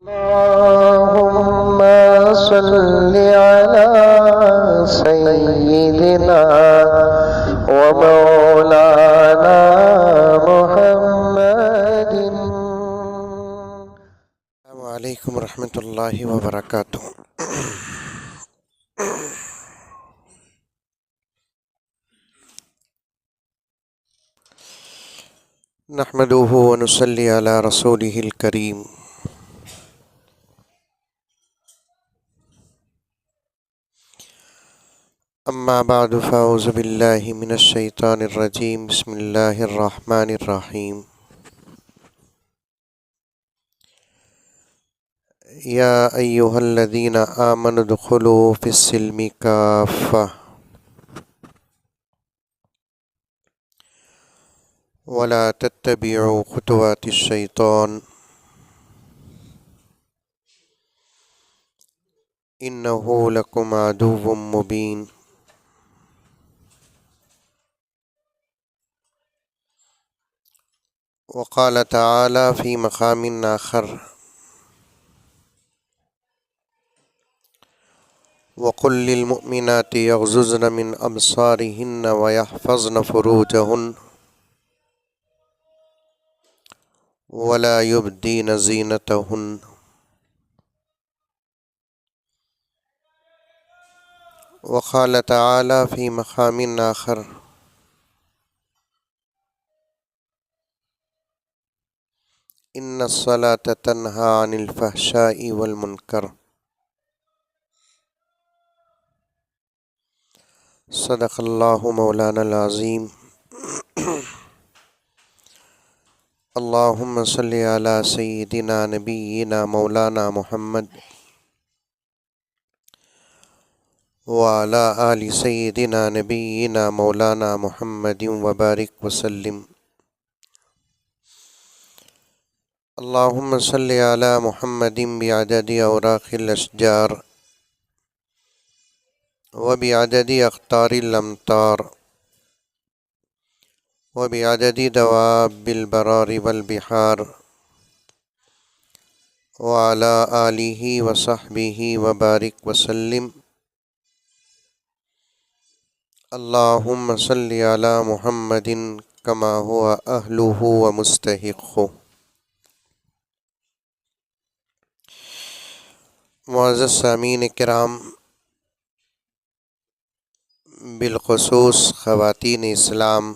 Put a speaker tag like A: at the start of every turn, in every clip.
A: اللهم صل على سيدنا ومولانا محمد. السلام علیکم ورحمۃ اللہ وبرکاتہ. نحمده ونصلي على رسوله الكريم. اما بعد فاعوذ باللہ من الشیطان الرجیم. بسم اللہ الرحمن الرحیم. یا ایہا الذین آمنوا ادخلوا فی السلم کافہ ولا تتبعوا خطوات الشیطان انہ لکم عدو مبین. وقال تعالی فی مقام آخر وقل للمؤمنات یغضضن من ابصارهن ویحفظن فروجهن ولا يبدين زینتهن. وقال تعالی فی مقام آخر ان الصلاة تنہی عن الفحشاء والمنکر. صدق اللہ مولانا العظیم. اللہم صلی علی سیدنا نبینا مولانا محمد وعلی آل سیدنا نبینا مولانا محمد وبارک وسلم. اللہم صلی علی محمد بعدد اوراق الاشجار وبعدد اقطار الامطار وبعدد دواب البرار والبحار وعلى آلہ وصحبہ وبارک وسلم. اللہم صلی علی محمد کما هو اہلہ ومستحقہ. معزز سامعین کرام، بالخصوص خواتین اسلام،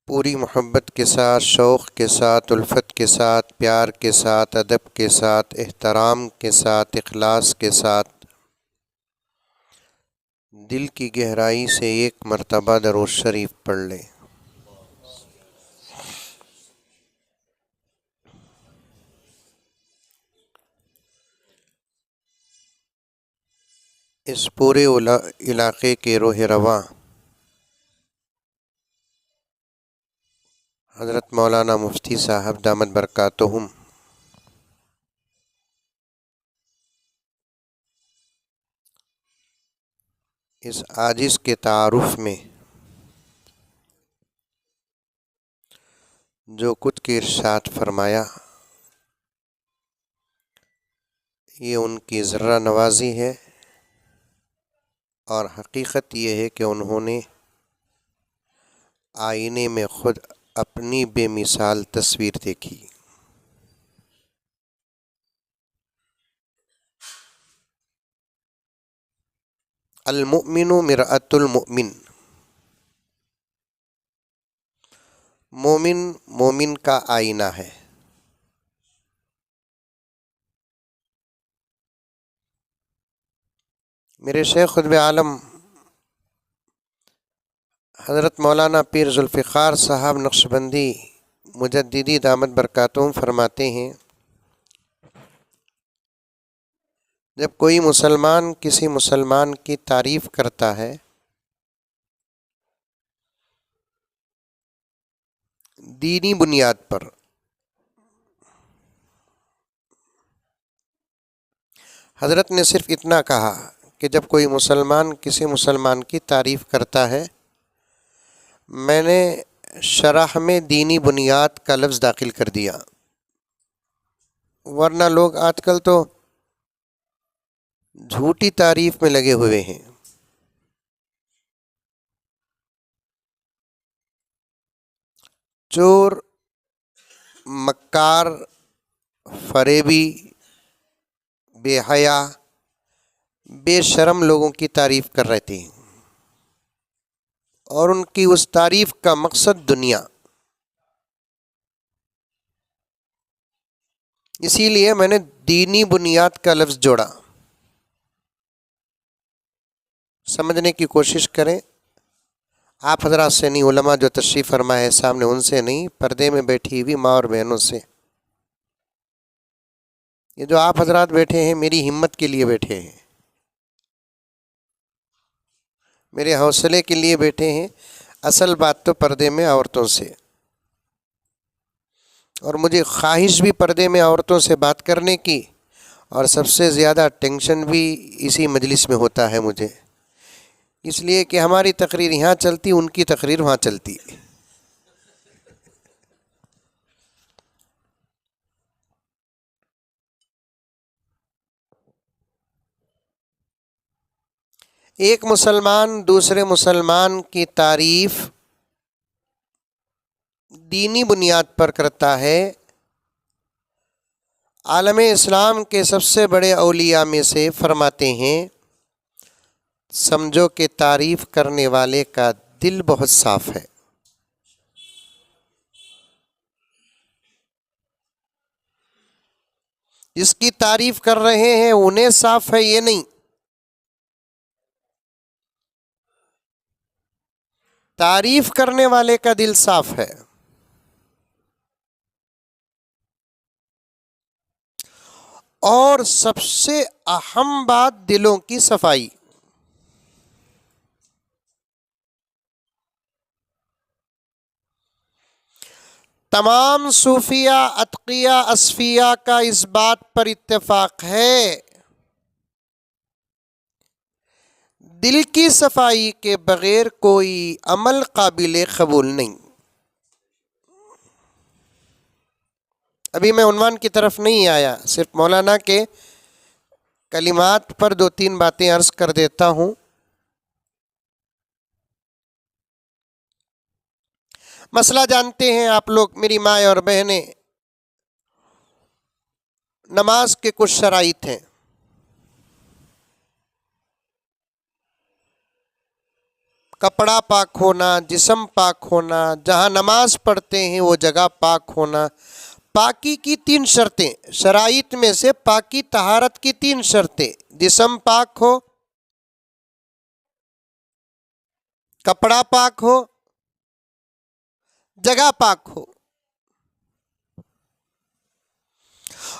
A: پوری محبت کے ساتھ، شوق کے ساتھ، الفت کے ساتھ، پیار کے ساتھ، ادب کے ساتھ، احترام کے ساتھ، اخلاص کے ساتھ دل کی گہرائی سے ایک مرتبہ درود شریف پڑھ لیں. اس پورے علاقے کے روح رواں حضرت مولانا مفتی صاحب دامت برکاتہم اس عاجز کے تعارف میں جو کچھ کے ارشاد فرمایا، یہ ان کی ذرہ نوازی ہے، اور حقیقت یہ ہے کہ انہوں نے آئینے میں خود اپنی بے مثال تصویر دیکھی. المؤمن مرآۃ المؤمن. مومن مومن کا آئینہ ہے. میرے شیخ قطب عالم حضرت مولانا پیر ذوالفقار صاحب نقشبندی مجددی دامت برکاتہم فرماتے ہیں، جب کوئی مسلمان کسی مسلمان کی تعریف کرتا ہے، دینی بنیاد پر، حضرت نے صرف اتنا کہا کہ جب کوئی مسلمان کسی مسلمان کی تعریف کرتا ہے، میں نے شرح میں دینی بنیاد کا لفظ داخل کر دیا، ورنہ لوگ آج کل تو جھوٹی تعریف میں لگے ہوئے ہیں۔ چور، مکار، فریبی، بے حیا، بے شرم لوگوں کی تعریف کر رہے تھے، اور ان کی اس تعریف کا مقصد دنیا۔ اسی لیے میں نے دینی بنیاد کا لفظ جوڑا۔ سمجھنے کی کوشش کریں، آپ حضرات سے نہیں، علماء جو تشریف فرما ہے سامنے ان سے نہیں، پردے میں بیٹھی ہوئی ماں اور بہنوں سے۔ یہ جو آپ حضرات بیٹھے ہیں میری ہمت کے لیے بیٹھے ہیں، میرے حوصلے کے لیے بیٹھے ہیں۔ اصل بات تو پردے میں عورتوں سے، اور مجھے خواہش بھی پردے میں عورتوں سے بات کرنے کی، اور سب سے زیادہ ٹینشن بھی اسی مجلس میں ہوتا ہے مجھے، اس لیے کہ ہماری تقریر یہاں چلتی، ان کی تقریر وہاں چلتی۔ ایک مسلمان دوسرے مسلمان کی تعریف دینی بنیاد پر کرتا ہے۔ عالم اسلام کے سب سے بڑے اولیاء میں سے فرماتے ہیں، سمجھو کہ تعریف کرنے والے کا دل بہت صاف ہے۔ جس کی تعریف کر رہے ہیں انہیں صاف ہے یہ نہیں، تعریف کرنے والے کا دل صاف ہے۔ اور سب سے اہم بات دلوں کی صفائی۔ تمام صوفیہ، اتقیاء، اصفیاء کا اس بات پر اتفاق ہے، دل کی صفائی کے بغیر کوئی عمل قابل قبول نہیں۔ ابھی میں عنوان کی طرف نہیں آیا، صرف مولانا کے کلمات پر دو تین باتیں عرض کر دیتا ہوں۔ مسئلہ جانتے ہیں آپ لوگ، میری مائیں اور بہنیں، نماز کے کچھ شرائط ہیں۔ کپڑا پاک ہونا، جسم پاک ہونا، جہاں نماز پڑھتے ہیں وہ جگہ پاک ہونا۔ پاکی کی 3 شرطیں، شرائط میں سے پاکی طہارت کی 3 شرطیں، جسم پاک ہو، کپڑا پاک ہو، جگہ پاک ہو۔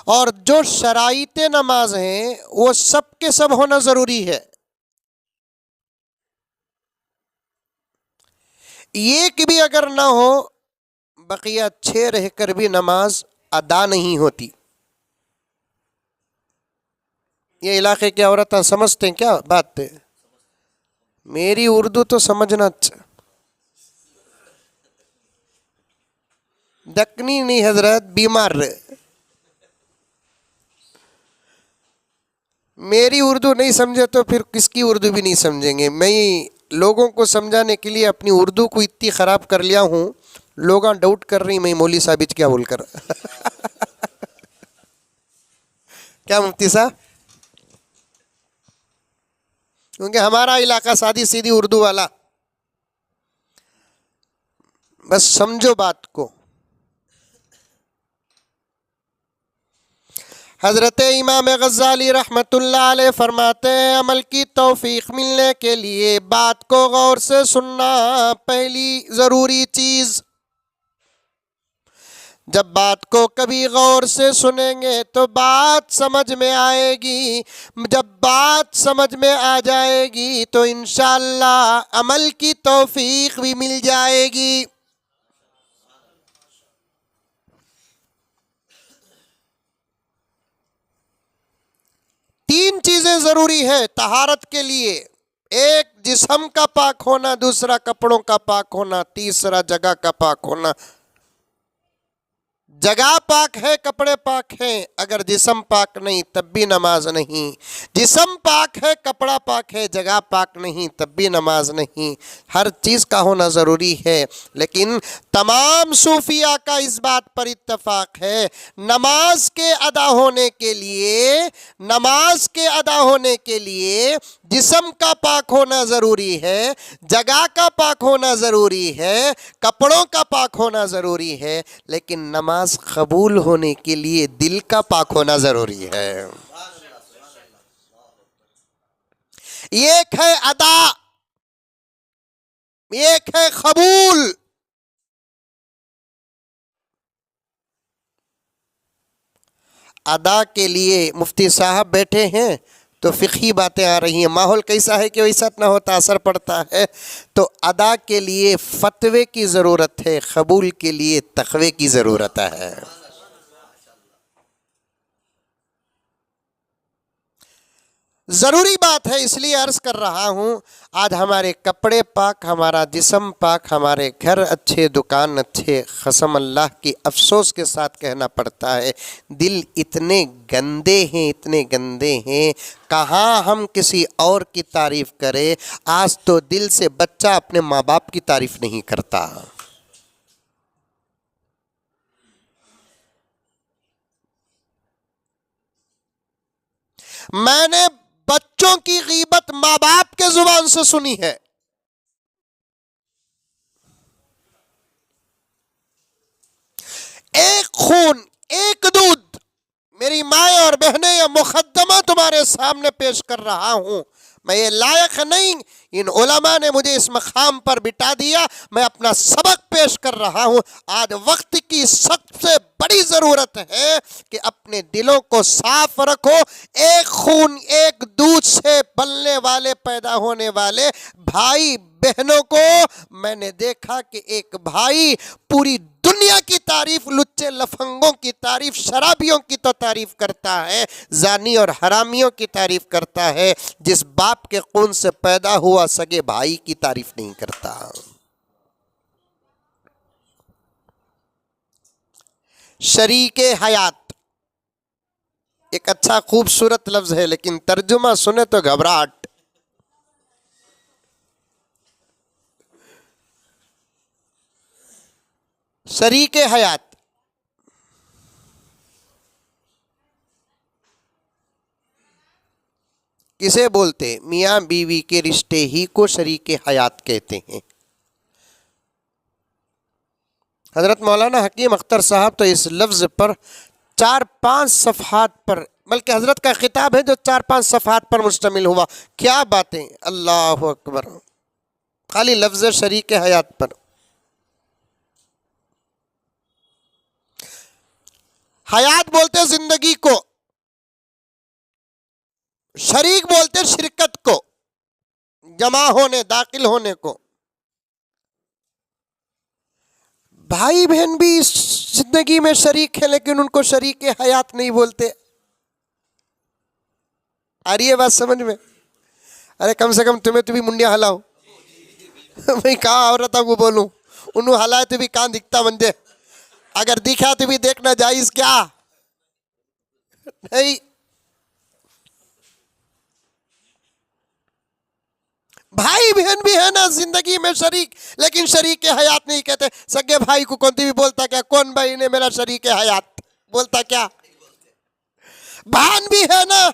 A: اور جو شرائط نماز ہیں وہ سب کے سب ہونا ضروری ہے، ایک بھی اگر نہ ہو بقیہ 6 رہ کر بھی نماز ادا نہیں ہوتی۔ یہ علاقے کی عورتیں سمجھتے ہیں کیا بات ہے؟ میری اردو تو سمجھنا اچھا، دکنی نہیں حضرت، بیمار رہے۔ میری اردو نہیں سمجھے تو پھر کس کی اردو بھی نہیں سمجھیں گے۔ میں لوگوں کو سمجھانے کے لیے اپنی اردو کو اتنی خراب کر لیا ہوں، لوگاں ڈاؤٹ کر رہی میں مولوی صاحب کیا بول کر کیا مفتی صاحب؟ کیونکہ ہمارا علاقہ سادی سیدھی اردو والا، بس سمجھو بات کو۔ حضرت امام غزالی رحمت اللہ علیہ فرماتے ہیں، عمل کی توفیق ملنے کے لیے بات کو غور سے سننا پہلی ضروری چیز۔ جب بات کو کبھی غور سے سنیں گے تو بات سمجھ میں آئے گی، جب بات سمجھ میں آ جائے گی تو انشاءاللہ عمل کی توفیق بھی مل جائے گی۔ تین چیزیں ضروری ہیں طہارت کے لیے۔ ایک جسم کا پاک ہونا، دوسرا کپڑوں کا پاک ہونا، تیسرا جگہ کا پاک ہونا۔ جگہ پاک ہے، کپڑے پاک ہیں، اگر جسم پاک نہیں تب بھی نماز نہیں۔ جسم پاک ہے، کپڑا پاک ہے، جگہ پاک نہیں تب بھی نماز نہیں۔ ہر چیز کا ہونا ضروری ہے، لیکن تمام صوفیاء کا اس بات پر اتفاق ہے، نماز کے ادا ہونے کے لیے جسم کا پاک ہونا ضروری ہے، جگہ کا پاک ہونا ضروری ہے، کپڑوں کا پاک ہونا ضروری ہے، لیکن نماز قبول ہونے کے لیے دل کا پاک ہونا ضروری ہے۔ ایک ہے ادا، ایک ہے قبول۔ ادا کے لیے مفتی صاحب بیٹھے ہیں تو فقہی باتیں آ رہی ہیں، ماحول کیسا ہے کہ ویسا نہ ہوتا، اثر پڑتا ہے، تو ادا کے لیے فتوے کی ضرورت ہے، قبول کے لیے تقوی کی ضرورت ہے۔ ضروری بات ہے، اس لیے عرض کر رہا ہوں، آج ہمارے کپڑے پاک، ہمارا جسم پاک، ہمارے گھر اچھے، دکان اچھے، قسم اللہ کی افسوس کے ساتھ کہنا پڑتا ہے، دل اتنے گندے ہیں، اتنے گندے ہیں، کہاں ہم کسی اور کی تعریف کریں۔ آج تو دل سے بچہ اپنے ماں باپ کی تعریف نہیں کرتا۔ میں نے بچوں کی غیبت ماں باپ کے زبان سے سنی ہے۔ ایک خون، ایک دودھ، میری مائیں اور بہنیں، یہ مقدمہ تمہارے سامنے پیش کر رہا ہوں۔ میں یہ لائق نہیں، ان علماء نے مجھے اس مقام پر بٹھا دیا، میں اپنا سبق پیش کر رہا ہوں۔ آج وقت کی سب سے بڑی ضرورت ہے کہ اپنے دلوں کو صاف رکھو۔ ایک خون، ایک دودھ سے پلنے والے، پیدا ہونے والے بھائی بہنوں کو میں نے دیکھا کہ ایک بھائی پوری دنیا کی تعریف، لچے لفنگوں کی تعریف، شرابیوں کی تو تعریف کرتا ہے، زانی اور حرامیوں کی تعریف کرتا ہے، جس باپ کے خون سے پیدا ہوا سگے بھائی کی تعریف نہیں کرتا۔ شریک حیات ایک اچھا خوبصورت لفظ ہے، لیکن ترجمہ سنے تو گھبراہٹ۔ شریک حیات کسے بولتے؟ میاں بیوی کے رشتے ہی کو شریک حیات کہتے ہیں۔ حضرت مولانا حکیم اختر صاحب تو اس لفظ پر 4-5 صفحات پر، بلکہ حضرت کا خطاب ہے جو 4-5 صفحات پر مشتمل ہوا۔ کیا باتیں، اللہ اکبر، خالی لفظ شریک حیات پر۔ حیات بولتے زندگی کو، شریک بولتے شرکت کو، جمع ہونے، داخل ہونے کو۔ بھائی بہن بھی اس زندگی میں شریک ہے، لیکن ان کو شریک حیات نہیں بولتے۔ آ رہی ہے بات سمجھ میں؟ ارے کم سے کم تمہیں تو بھی منڈیا ہلاؤ بھئی کہاں عورتوں کو بولوں، انہوں ہلائے تو بھی کہاں دکھتا منجے، اگر دکھا تو بھی دیکھنا جائز کیا نہیں۔ بھائی بہن بھی ہے نا زندگی میں شریک، لیکن شریک حیات نہیں کہتے۔ سگے بھائی کو کون بھی بولتا کیا، کون بھائی نے میرا شریک حیات بولتا کیا؟ بہن بھی ہے نا،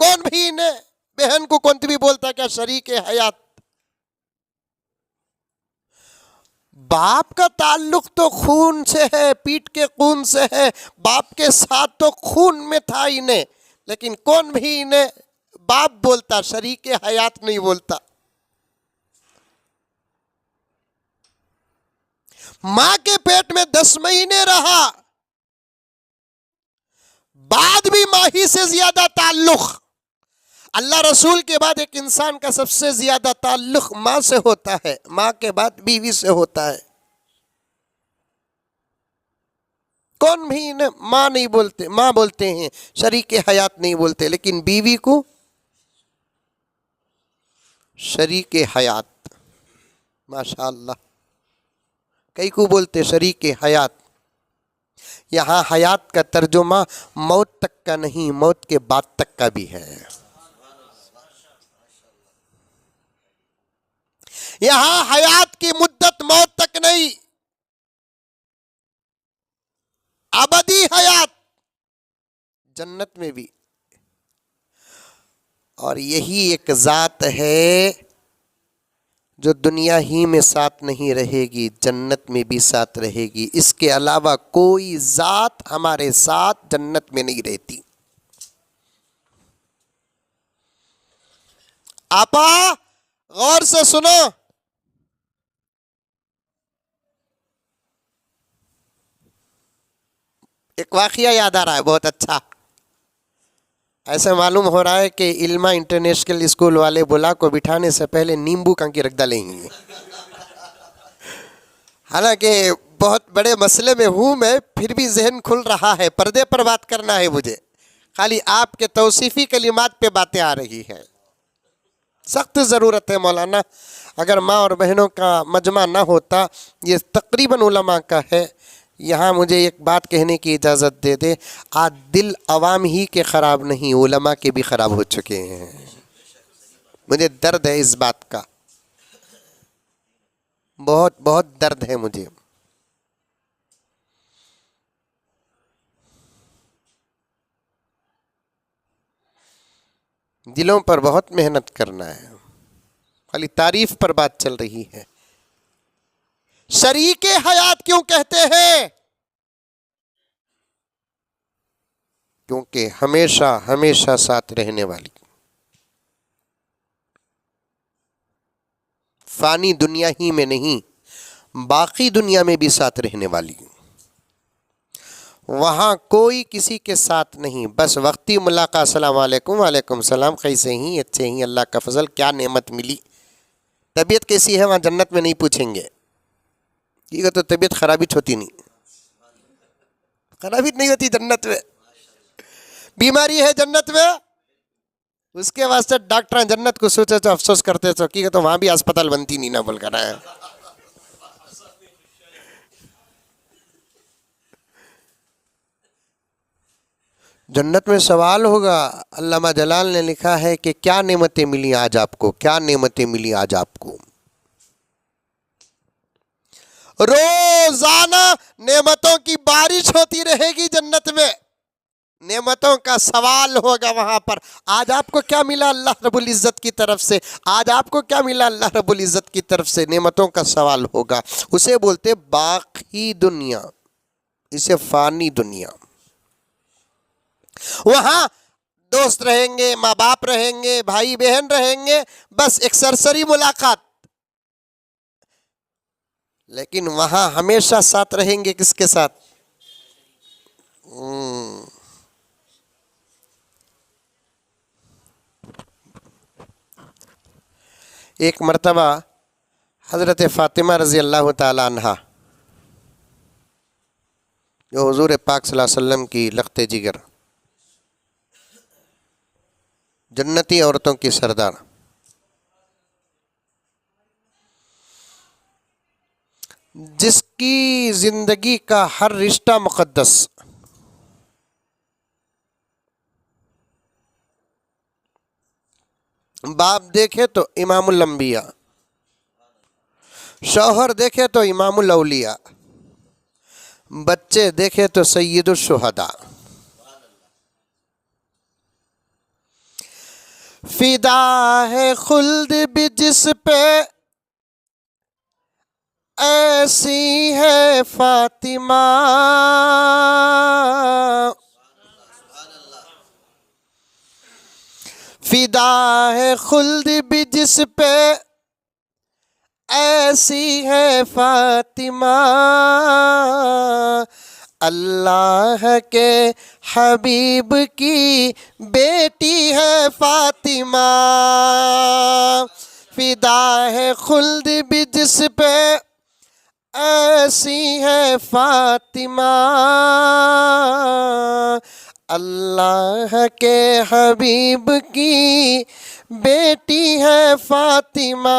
A: کون بھی نے بہن کو کون بھی بولتا کیا شریک حیات؟ باپ کا تعلق تو خون سے ہے، پیٹ کے خون سے ہے، باپ کے ساتھ تو خون میں تھا انہیں، لیکن کون بھی انہیں باپ بولتا، شریک حیات نہیں بولتا۔ ماں کے پیٹ میں 10 مہینے رہا، بعد بھی ماں ہی سے زیادہ تعلق۔ اللہ رسول کے بعد ایک انسان کا سب سے زیادہ تعلق ماں سے ہوتا ہے، ماں کے بعد بیوی سے ہوتا ہے۔ کون بھی انہیں ماں نہیں بولتے، ماں بولتے ہیں، شریک حیات نہیں بولتے، لیکن بیوی کو شریک حیات، ماشاء اللہ، کئی کو بولتے شریک حیات۔ یہاں حیات کا ترجمہ موت تک کا نہیں، موت کے بعد تک کا بھی ہے۔ یہاں حیات کی مدت موت تک نہیں، ابدی حیات جنت میں بھی۔ اور یہی ایک ذات ہے جو دنیا ہی میں ساتھ نہیں رہے گی، جنت میں بھی ساتھ رہے گی۔ اس کے علاوہ کوئی ذات ہمارے ساتھ جنت میں نہیں رہتی۔ آپا غور سے سنو، ایک واقعہ یاد آ رہا ہے بہت اچھا۔ ایسا معلوم ہو رہا ہے کہ علمہ انٹرنیشنل اسکول والے بلا کو بٹھانے سے پہلے نیمبو کنکی رکھ ڈالیں گے۔ حالانکہ بہت بڑے مسئلے میں ہوں میں، پھر بھی ذہن کھل رہا ہے، پردے پر بات کرنا ہے مجھے، خالی آپ کے توصیفی کلمات پہ باتیں آ رہی ہیں۔ سخت ضرورت ہے مولانا، اگر ماں اور بہنوں کا مجمع نہ ہوتا، یہ تقریباً علماء کا ہے۔ یہاں مجھے ایک بات کہنے کی اجازت دے دے، آج دل عوام ہی کے خراب نہیں، علماء کے بھی خراب ہو چکے ہیں۔ مجھے درد ہے اس بات کا، بہت بہت درد ہے مجھے۔ دلوں پر بہت محنت کرنا ہے، خالی تعریف پر بات چل رہی ہے۔ شریک حیات کیوں کہتے ہیں؟ کیونکہ ہمیشہ ہمیشہ ساتھ رہنے والی، فانی دنیا ہی میں نہیں، باقی دنیا میں بھی ساتھ رہنے والی۔ وہاں کوئی کسی کے ساتھ نہیں، بس وقتی ملاقات، السلام علیکم، وعلیکم السلام، کیسے ہیں؟ اچھے ہیں، اللہ کا فضل، کیا نعمت ملی، طبیعت کیسی ہے؟ وہاں جنت میں نہیں پوچھیں گے، ٹھیک ہے؟ تو طبیعت خرابی ہوتی نہیں، خرابی نہیں ہوتی جنت میں۔ بیماری ہے جنت میں، اس کے واسطے ڈاکٹر جنت کو سوچے تو افسوس کرتے تو کی تو وہاں بھی اسپتال بنتی نہیں نہ بول کر ہے۔ جنت میں سوال ہوگا، علامہ جلال نے لکھا ہے کہ کیا نعمتیں ملی آج آپ کو، کیا نعمتیں ملی آج آپ کو۔ روزانہ نعمتوں کی بارش ہوتی رہے گی جنت میں، نعمتوں کا سوال ہوگا وہاں پر۔ آج آپ کو کیا ملا اللہ رب العزت کی طرف سے، آج آپ کو کیا ملا اللہ رب العزت کی طرف سے، نعمتوں کا سوال ہوگا۔ اسے بولتے باقی دنیا، اسے فانی دنیا۔ وہاں دوست رہیں گے، ماں باپ رہیں گے، بھائی بہن رہیں گے، بس ایک سرسری ملاقات، لیکن وہاں ہمیشہ ساتھ رہیں گے کس کے ساتھ؟ ایک مرتبہ حضرت فاطمہ رضی اللہ تعالی عنہا، جو حضور پاک صلی اللہ علیہ وسلم کی لخت جگر، جنتی عورتوں کی سردار، جس کی زندگی کا ہر رشتہ مقدس، باپ دیکھے تو امام الانبیاء، شوہر دیکھے تو امام الاولیاء، بچے دیکھے تو سید الشہداء، فدا ہے خلد بھی جس پہ ایسی ہے فاطمہ، فدا ہے خلد بھی جس پہ ایسی ہے فاطمہ، اللہ کے حبیب کی بیٹی ہے فاطمہ، فدا ہے خلد بھی جس پہ ایسی ہے فاطمہ، اللہ کے حبیب کی بیٹی ہے فاطمہ،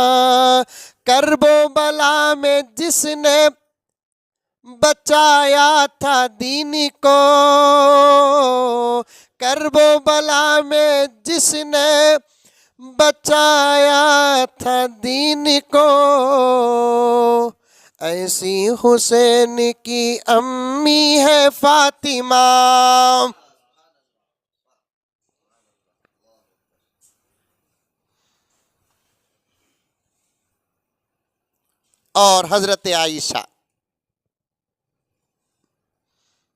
A: کرب و بلا میں جس نے بچایا تھا دین کو، کرب و بلا میں جس نے بچایا تھا دین کو، ایسی حسین کی امی ہے فاطمہ۔ اور حضرت عائشہ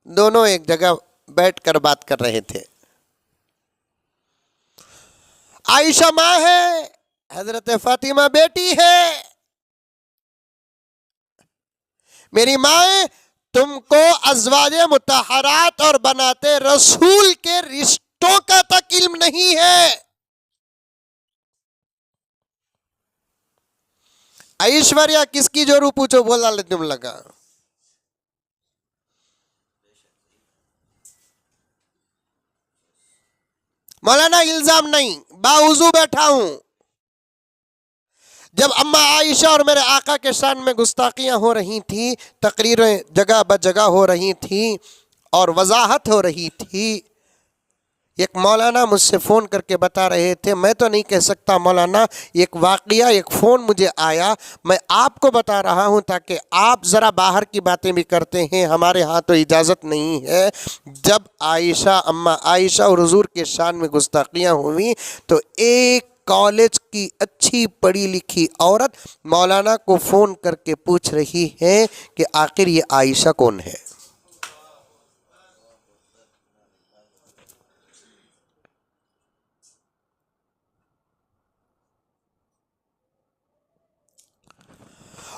A: دونوں ایک جگہ بیٹھ کر بات کر رہے تھے۔ عائشہ ماں ہے، حضرت فاطمہ بیٹی ہے۔ میری مائیں، تم کو ازواج مطہرات اور بناتے رسول کے رشتوں کا تک علم نہیں ہے۔ ایشوریا کس کی جو رو پوچھو بولا لے تم لگا۔ مولانا الزام نہیں، باوضو بیٹھا ہوں۔ جب اما عائشہ اور میرے آقا کے شان میں گستاخیاں ہو رہی تھیں، تقریریں جگہ بجگہ ہو رہی تھیں اور وضاحت ہو رہی تھی، ایک مولانا مجھ سے فون کر کے بتا رہے تھے، میں تو نہیں کہہ سکتا مولانا، ایک واقعہ، ایک فون مجھے آیا، میں آپ کو بتا رہا ہوں تاکہ آپ ذرا باہر کی باتیں بھی کرتے ہیں، ہمارے ہاں تو اجازت نہیں ہے۔ جب عائشہ، اما عائشہ اور حضور کے شان میں گستاخیاں ہوئیں تو ایک کالج کی اچھی پڑھی لکھی عورت مولانا کو فون کر کے پوچھ رہی ہے کہ آخر یہ عائشہ کون ہے؟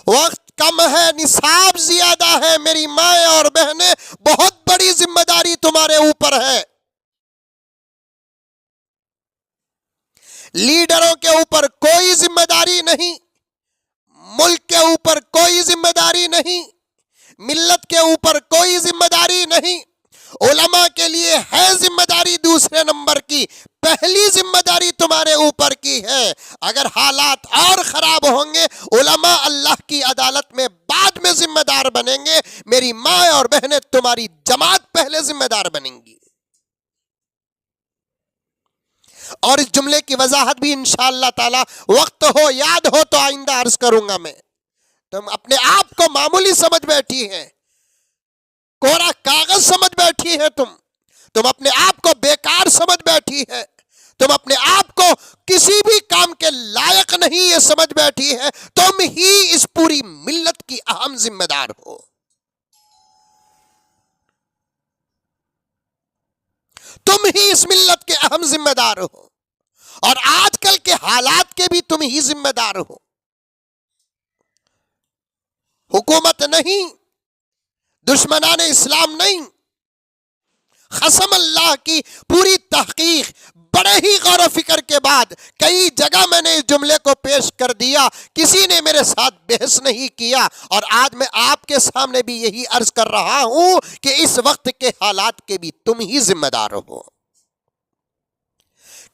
A: وقت کم ہے، نصاب زیادہ ہے، میری مائیں اور بہنیں، بہت بڑی ذمہ داری تمہارے اوپر ہے۔ لیڈروں کے اوپر کوئی ذمہ داری نہیں، ملک کے اوپر کوئی ذمہ داری نہیں، ملت کے اوپر کوئی ذمہ داری نہیں۔ علماء کے لیے ہے ذمہ داری دوسرے نمبر کی، پہلی ذمہ داری تمہارے اوپر کی ہے۔ اگر حالات اور خراب ہوں گے، علماء اللہ کی عدالت میں بعد میں ذمہ دار بنیں گے، میری ماں اور بہنیں تمہاری جماعت پہلے ذمہ دار بنیں گی۔ اور اس جملے کی وضاحت بھی انشاءاللہ تعالی وقت ہو، یاد ہو تو آئندہ عرض کروں گا میں۔ تم اپنے آپ کو معمولی سمجھ بیٹھی ہیں، کوڑا کاغذ سمجھ بیٹھی ہے، تم اپنے آپ کو بیکار سمجھ بیٹھی ہے، تم اپنے آپ کو کسی بھی کام کے لائق نہیں یہ سمجھ بیٹھی ہے۔ تم ہی اس پوری ملت کی اہم ذمہ دار ہو، تم ہی اس ملت کے اہم ذمہ دار ہو، اور آج کل کے حالات کے بھی تم ہی ذمہ دار ہو۔ حکومت نہیں، دشمنان اسلام نہیں، قسم اللہ کی پوری تحقیق، بڑے ہی غور و فکر کے بعد کئی جگہ میں نے اس جملے کو پیش کر دیا، کسی نے میرے ساتھ بحث نہیں کیا، اور آج میں آپ کے سامنے بھی یہی عرض کر رہا ہوں کہ اس وقت کے حالات کے بھی تم ہی ذمہ دار ہو۔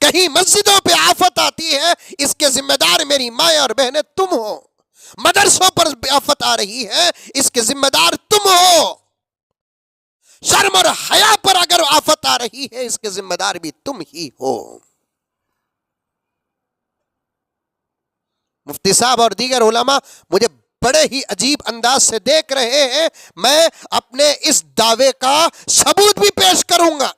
A: کہیں مسجدوں پہ آفت آتی ہے، اس کے ذمہ دار میری مائیں اور بہنیں تم ہو۔ مدرسوں پر آفت آ رہی ہے، اس کے ذمہ دار تم ہو۔ شرم اور حیا پر اگر آفت آ رہی ہے، اس کے ذمہ دار بھی تم ہی ہو۔ مفتی صاحب اور دیگر علماء مجھے بڑے ہی عجیب انداز سے دیکھ رہے ہیں، میں اپنے اس دعوے کا ثبوت بھی پیش کروں گا۔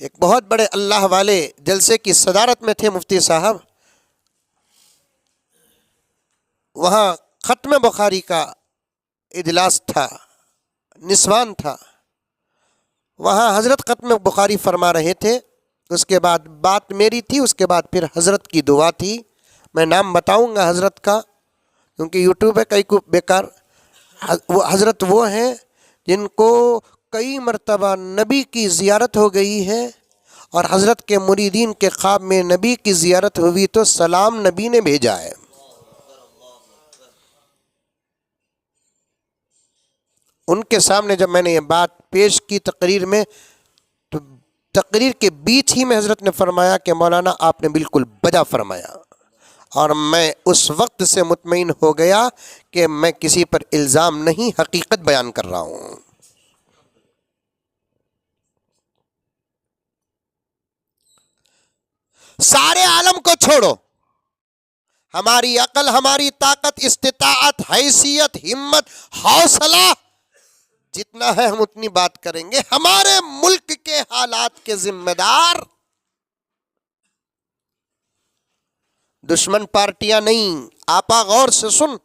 A: ایک بہت بڑے اللہ والے جلسے کی صدارت میں تھے مفتی صاحب، وہاں ختم بخاری کا اجلاس تھا، نسوان تھا، وہاں حضرت ختم بخاری فرما رہے تھے، اس کے بعد بات میری تھی، اس کے بعد پھر حضرت کی دعا تھی۔ میں نام بتاؤں گا حضرت کا کیونکہ یوٹیوب ہے، کئی کو بیکار۔ وہ حضرت وہ ہیں جن کو کئی مرتبہ نبی کی زیارت ہو گئی ہے، اور حضرت کے مریدین کے خواب میں نبی کی زیارت ہوئی تو سلام نبی نے بھیجا ہے۔ ان کے سامنے جب میں نے یہ بات پیش کی تقریر میں تو تقریر کے بیچ ہی میں حضرت نے فرمایا کہ مولانا آپ نے بالکل بجا فرمایا، اور میں اس وقت سے مطمئن ہو گیا کہ میں کسی پر الزام نہیں، حقیقت بیان کر رہا ہوں۔ سارے عالم کو چھوڑو، ہماری عقل، ہماری طاقت، استطاعت، حیثیت، ہمت، حوصلہ جتنا ہے ہم اتنی بات کریں گے۔ ہمارے ملک کے حالات کے ذمہ دار دشمن پارٹیاں نہیں۔ آپا غور سے سن،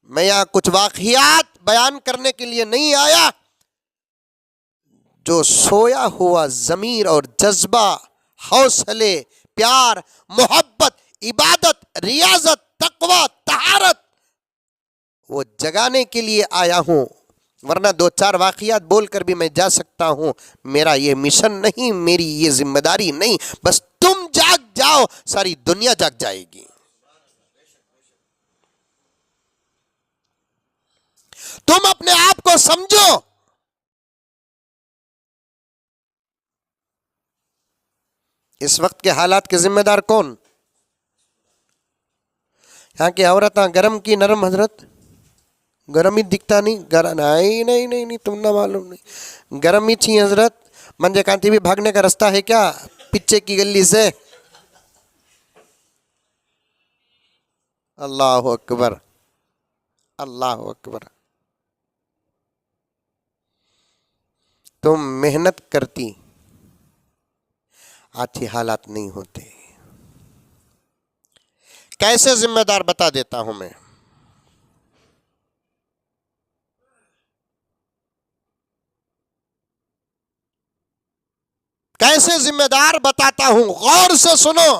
A: میں یہاں کچھ واقعات بیان کرنے کے لیے نہیں آیا۔ جو سویا ہوا ضمیر اور جذبہ، حوصلے، پیار، محبت، عبادت، ریاضت، تقوی، طہارت، وہ جگانے کے لیے آیا ہوں، ورنہ دو چار واقعات بول کر بھی میں جا سکتا ہوں۔ میرا یہ مشن نہیں، میری یہ ذمہ داری نہیں۔ بس تم جاگ جاؤ، ساری دنیا جاگ جائے گی۔ تم اپنے آپ کو سمجھو۔ اس وقت کے حالات کے ذمہ دار کون؟ یہاں کی عورتاں گرم کی نرم، حضرت گرم ہی دکھتا نہیں، نہیں تم نہ معلوم نہیں، گرم ہی تھی حضرت۔ منجے کانتی بھی بھاگنے کا رستہ ہے کیا پیچھے کی گلی سے؟ اللہ اکبر، اللہ اکبر۔ تم محنت کرتی، آج یہ حالات نہیں ہوتے۔ کیسے ذمہ دار بتا دیتا ہوں میں۔ کیسے ذمہ دار بتاتا ہوں، غور سے سنو۔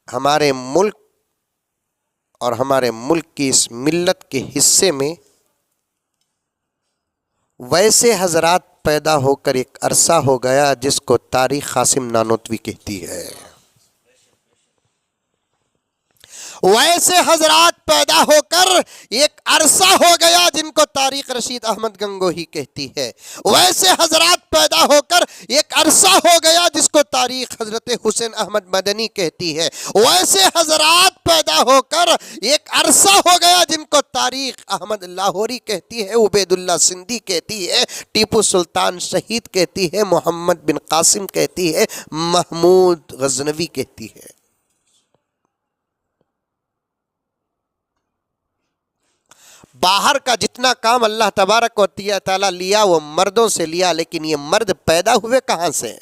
A: ہمارے ملک اور ہمارے ملک کی اس ملت کے حصے میں ویسے حضرات پیدا ہو کر ایک عرصہ ہو گیا جس کو تاریخ قاسم نانوتوی کہتی ہے۔ ویسے حضرات پیدا ہو کر ایک عرصہ ہو گیا جن کو تاریخ رشید احمد گنگوہی کہتی ہے۔ ویسے حضرات پیدا ہو کر ایک عرصہ ہو گیا جس کو تاریخ حضرت حسین احمد مدنی کہتی ہے۔ ویسے حضرات پیدا ہو کر ایک عرصہ ہو گیا جن کو تاریخ احمد لاہوری کہتی ہے، عبید اللہ سندھی کہتی ہے، ٹیپو سلطان شہید کہتی ہے، محمد بن قاسم کہتی ہے، محمود غزنوی کہتی ہے۔ باہر کا جتنا کام اللہ تبارک و تعالیٰ لیا وہ مردوں سے لیا، لیکن یہ مرد پیدا ہوئے کہاں سے؟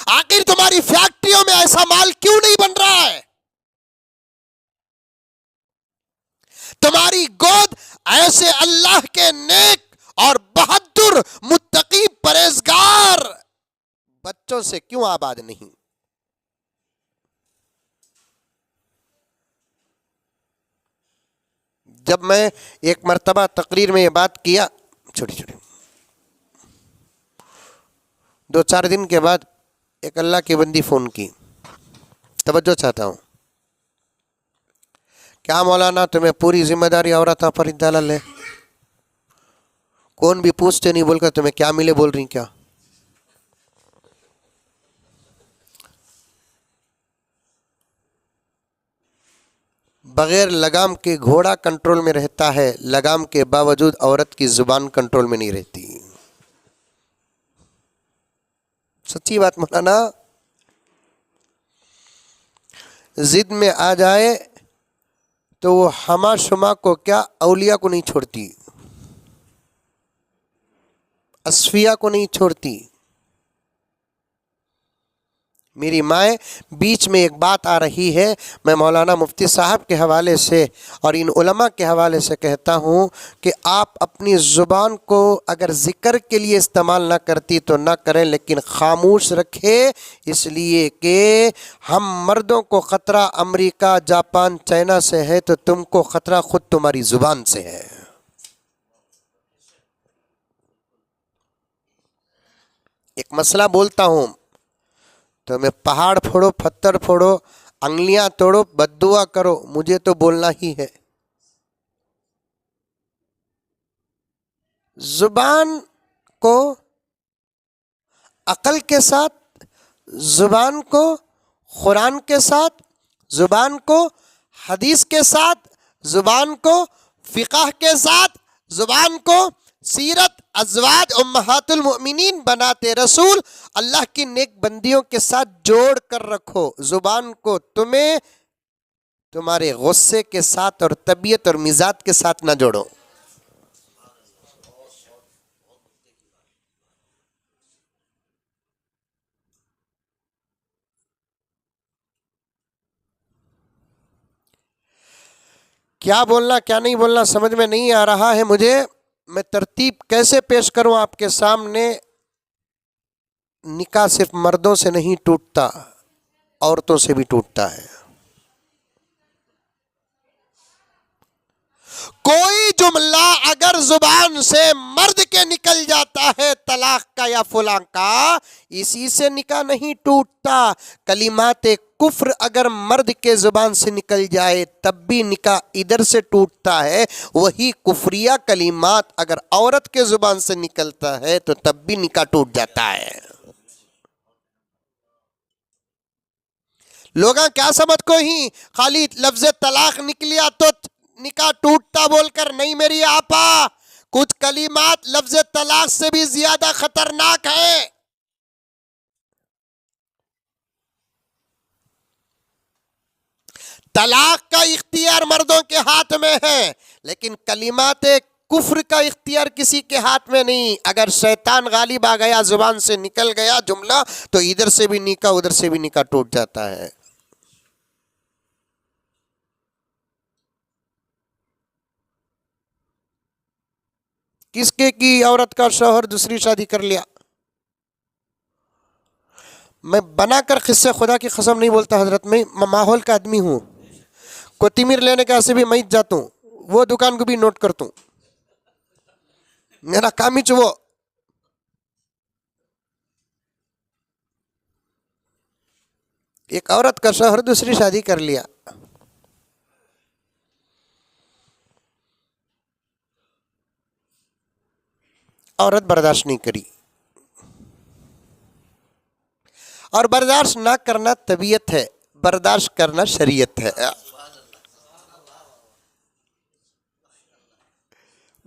A: آخر تمہاری فیکٹریوں میں ایسا مال کیوں نہیں بن رہا ہے؟ تمہاری گود ایسے اللہ کے نیک اور بہادر متقی پرہیزگار بچوں سے کیوں آباد نہیں؟ جب میں ایک مرتبہ تقریر میں یہ بات کیا، چھوٹی دو چار دن کے بعد ایک اللہ کی بندی فون کی، توجہ چاہتا ہوں، کیا مولانا تمہیں پوری ذمہ داری عورتوں پر ڈال ہے؟ کون بھی پوچھتے نہیں، بول کر تمہیں کیا ملے بول رہی کیا؟ بغیر لگام کے گھوڑا کنٹرول میں رہتا ہے، لگام کے باوجود عورت کی زبان کنٹرول میں نہیں رہتی۔ سچی بات مولانا، ضد میں آ جائے تو وہ ہما شما کو کیا، اولیاء کو نہیں چھوڑتی، اصفیاء کو نہیں چھوڑتی۔ میری مائیں، بیچ میں ایک بات آ رہی ہے، میں مولانا مفتی صاحب کے حوالے سے اور ان علماء کے حوالے سے کہتا ہوں کہ آپ اپنی زبان کو اگر ذکر کے لیے استعمال نہ کرتی تو نہ کریں، لیکن خاموش رکھے، اس لیے کہ ہم مردوں کو خطرہ امریکہ، جاپان، چائنا سے ہے تو تم کو خطرہ خود تمہاری زبان سے ہے۔ ایک مسئلہ بولتا ہوں تو میں پہاڑ پھوڑو، پتھر پھوڑو، انگلیاں توڑو، بد دعا کرو، مجھے تو بولنا ہی ہے۔ زبان کو عقل کے ساتھ، زبان کو قرآن کے ساتھ، زبان کو حدیث کے ساتھ، زبان کو فقہ کے ساتھ، زبان کو سیرت ازواج امہات المؤمنین بناتے رسول اللہ کی نیک بندیوں کے ساتھ جوڑ کر رکھو۔ زبان کو تمہیں تمہارے غصے کے ساتھ اور طبیعت اور مزاج کے ساتھ نہ جوڑو۔ کیا بولنا کیا نہیں بولنا سمجھ میں نہیں آ رہا ہے مجھے، میں ترتیب کیسے پیش کروں آپ کے سامنے۔ نکاح صرف مردوں سے نہیں ٹوٹتا، عورتوں سے بھی ٹوٹتا ہے۔ کوئی جملہ اگر زبان سے مرد کے نکل جاتا ہے طلاق کا یا فلاں کا، اسی سے نکاح نہیں ٹوٹتا۔ کلمات کفر اگر مرد کے زبان سے نکل جائے تب بھی نکاح ادھر سے ٹوٹتا ہے، وہی کفریہ کلمات اگر عورت کے زبان سے نکلتا ہے تو تب بھی نکاح ٹوٹ جاتا ہے۔ لوگاں کیا سمجھ کو ہی خالی لفظ طلاق نکلیا تو نکاح ٹوٹتا بول کر، نہیں میری آپا، کچھ کلمات لفظ طلاق سے بھی زیادہ خطرناک ہے۔ طلاق کا اختیار مردوں کے ہاتھ میں ہے، لیکن کلمات کفر کا اختیار کسی کے ہاتھ میں نہیں۔ اگر شیطان غالب آ گیا، زبان سے نکل گیا جملہ، تو ادھر سے بھی نکاح ادھر سے بھی نکاح ٹوٹ جاتا ہے۔ کس کے کی عورت کا شوہر دوسری شادی کر لیا؟ میں بنا کر قصے خدا کی قسم نہیں بولتا حضرت، میں ماحول کا آدمی ہوں۔ کوتمیر لینے کے سے بھی میں جاتا ہوں، وہ دکان کو بھی نوٹ کرتا ہوں، میرا کام ہی وہ۔ ایک عورت کا شوہر دوسری شادی کر لیا، عورت برداشت نہیں کری، اور برداشت نہ کرنا طبیعت ہے، برداشت کرنا شریعت ہے۔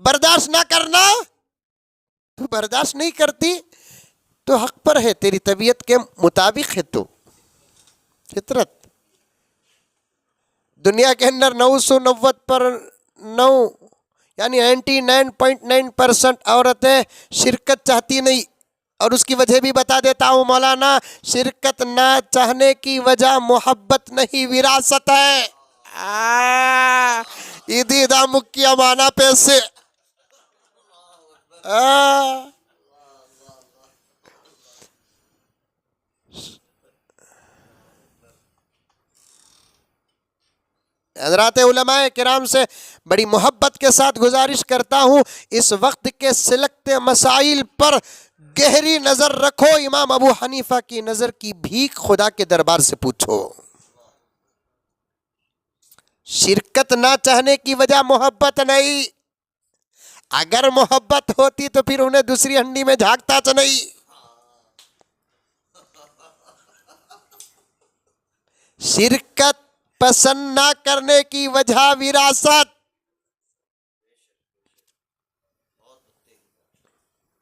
A: برداشت نہ کرنا، تو برداشت نہیں کرتی تو حق پر ہے، تیری طبیعت کے مطابق ہے، تو فطرت۔ دنیا کے اندر 990 پر 9 یعنی 99.9% عورتیں شرکت چاہتی نہیں، اور اس کی وجہ بھی بتا دیتا ہوں مولانا، شرکت نہ چاہنے کی وجہ محبت نہیں، وراثت ہے۔ ایدی دا مکیا مانا پیسے۔ حضرات علماء کرام سے بڑی محبت کے ساتھ گزارش کرتا ہوں، اس وقت کے سلگتے مسائل پر گہری نظر رکھو۔ امام ابو حنیفہ کی نظر کی بھیک خدا کے دربار سے پوچھو۔ شرکت نہ چاہنے کی وجہ محبت نہیں، اگر محبت ہوتی تو پھر انہیں دوسری ہنڈی میں جھانکتا تو نہیں۔ شرکت پسند نہ کرنے کی وجہ وراثت،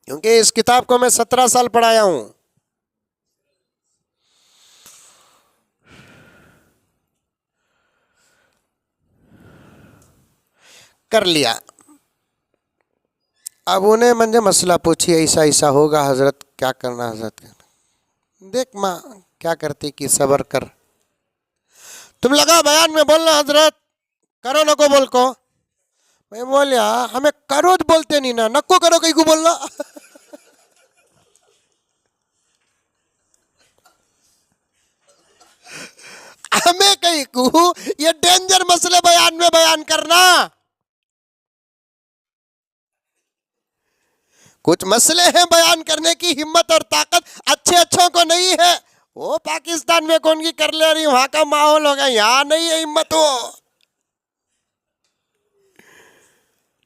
A: کیونکہ اس کتاب کو میں 17 سال پڑھایا ہوں۔ کر لیا، اب انہیں مجھے مسئلہ پوچھی، ایسا ایسا ہوگا حضرت، کیا کرنا حضرت؟ دیکھ ماں کیا کرتی کہ صبر کر، تم لگا بیان میں بولنا حضرت کرو نکو بول کو، میں بولیا ہمیں کرو بولتے نہیں نا، نکو کرو کہیں کو بولنا۔ ہمیں کہیں کو یہ ڈینجر مسئلے بیان میں بیان کرنا۔ کچھ مسئلے ہیں بیان کرنے کی ہمت اور طاقت اچھے اچھوں کو نہیں ہے. وہ پاکستان میں کون کی کر لے رہی، وہاں کا ماحول ہوگا، یہاں نہیں ہے ہمت. وہ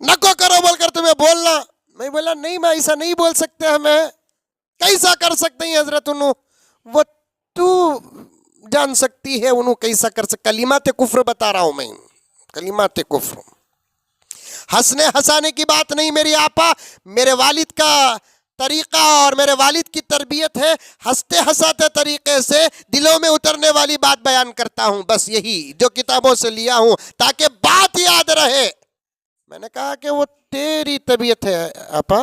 A: نکو کرو بول کر تمہیں بولنا. میں بولا نہیں، میں ایسا نہیں بول سکتے، ہمیں کیسا کر سکتے ہیں حضرت. انہوں وہ تو جان سکتی ہے انہوں کیسا کر سکتا. کلمات کفر بتا رہا ہوں میں، کلمات کفر. ہنسنے ہنسانے کی بات نہیں میری آپا. میرے والد کا طریقہ اور میرے والد کی تربیت ہے، ہنستے ہنساتے طریقے سے دلوں میں اترنے والی بات بیان کرتا ہوں. بس یہی جو کتابوں سے لیا ہوں تاکہ بات یاد رہے. میں نے کہا کہ وہ تیری طبیعت ہے آپا،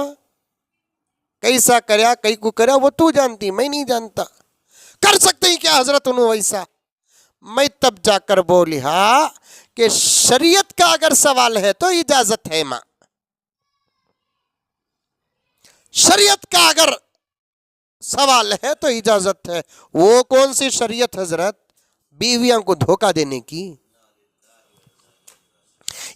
A: کیسا کریا کئی کو کریا وہ تو جانتی، میں نہیں جانتا. کر سکتے ہیں کیا حضرت انہوں ویسا؟ میں تب جا کر بولی ہاں کہ شریعت کا اگر سوال ہے تو اجازت ہے ماں. شریعت کا اگر سوال ہے تو اجازت ہے. وہ کون سی شریعت حضرت؟ بیویاں کو دھوکہ دینے کی.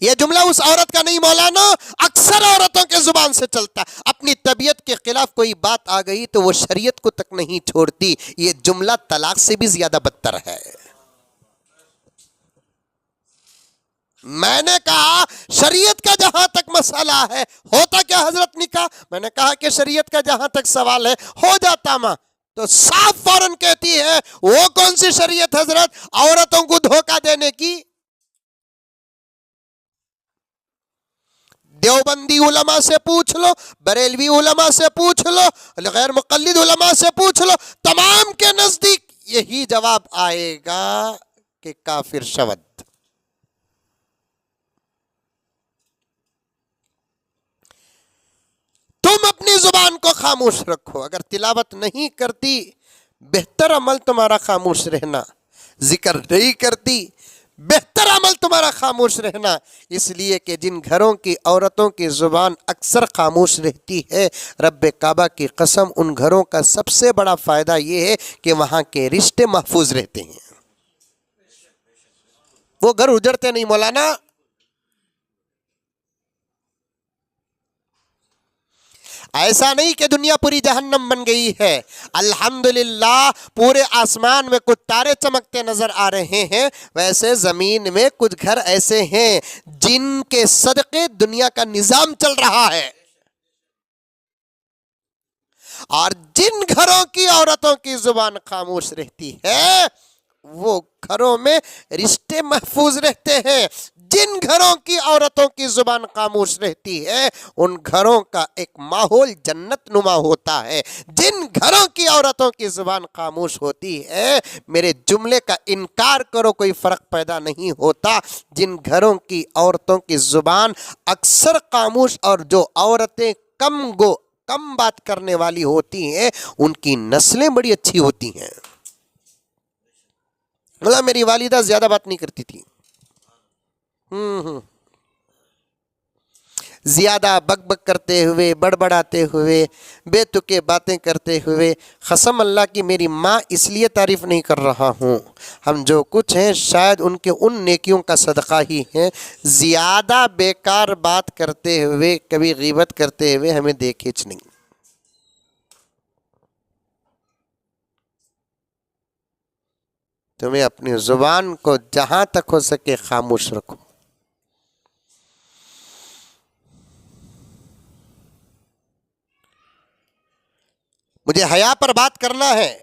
A: یہ جملہ اس عورت کا نہیں مولانا، اکثر عورتوں کے زبان سے چلتا. اپنی طبیعت کے خلاف کوئی بات آ گئی تو وہ شریعت کو تک نہیں چھوڑتی. یہ جملہ طلاق سے بھی زیادہ بدتر ہے. میں نے کہا شریعت کا جہاں تک مسئلہ ہے ہوتا کیا حضرت نکاح؟ میں نے کہا کہ شریعت کا جہاں تک سوال ہے ہو جاتا ماں. تو صاف فوراً کہتی ہے وہ کون سی شریعت حضرت عورتوں کو دھوکہ دینے کی؟ دیوبندی علماء سے پوچھ لو، بریلوی علماء سے پوچھ لو، غیر مقلد علماء سے پوچھ لو، تمام کے نزدیک یہی جواب آئے گا کہ کافر شود. تم اپنی زبان کو خاموش رکھو. اگر تلاوت نہیں کرتی بہتر عمل تمہارا خاموش رہنا. ذکر نہیں کرتی بہتر عمل تمہارا خاموش رہنا. اس لیے کہ جن گھروں کی عورتوں کی زبان اکثر خاموش رہتی ہے، رب کعبہ کی قسم ان گھروں کا سب سے بڑا فائدہ یہ ہے کہ وہاں کے رشتے محفوظ رہتے ہیں. وہ گھر اجڑتے نہیں مولانا. ایسا نہیں کہ دنیا پوری جہنم بن گئی ہے. الحمدللہ پورے آسمان میں کچھ تارے چمکتے نظر آ رہے ہیں، ویسے زمین میں کچھ گھر ایسے ہیں جن کے صدقے دنیا کا نظام چل رہا ہے. اور جن گھروں کی عورتوں کی زبان خاموش رہتی ہے وہ گھروں میں رشتے محفوظ رہتے ہیں. جن گھروں کی عورتوں کی زبان خاموش رہتی ہے ان گھروں کا ایک ماحول جنت نما ہوتا ہے. جن گھروں کی عورتوں کی زبان خاموش ہوتی ہے میرے جملے کا انکار کرو کوئی فرق پیدا نہیں ہوتا. جن گھروں کی عورتوں کی زبان اکثر خاموش اور جو عورتیں کم بات کرنے والی ہوتی ہیں ان کی نسلیں بڑی اچھی ہوتی ہیں. مطلب میری والدہ زیادہ بات نہیں کرتی تھی، زیادہ بک بک کرتے ہوئے، بڑبڑاتے ہوئے، بے تکے باتیں کرتے ہوئے. قسم اللہ کی میری ماں اس لیے تعریف نہیں کر رہا ہوں، ہم جو کچھ ہیں شاید ان کے ان نیکیوں کا صدقہ ہی ہے. زیادہ بیکار بات کرتے ہوئے، کبھی غیبت کرتے ہوئے ہمیں دیکھیچ نہیں. تمہیں اپنی زبان کو جہاں تک ہو سکے خاموش رکھو. مجھے حیا پر بات کرنا ہے،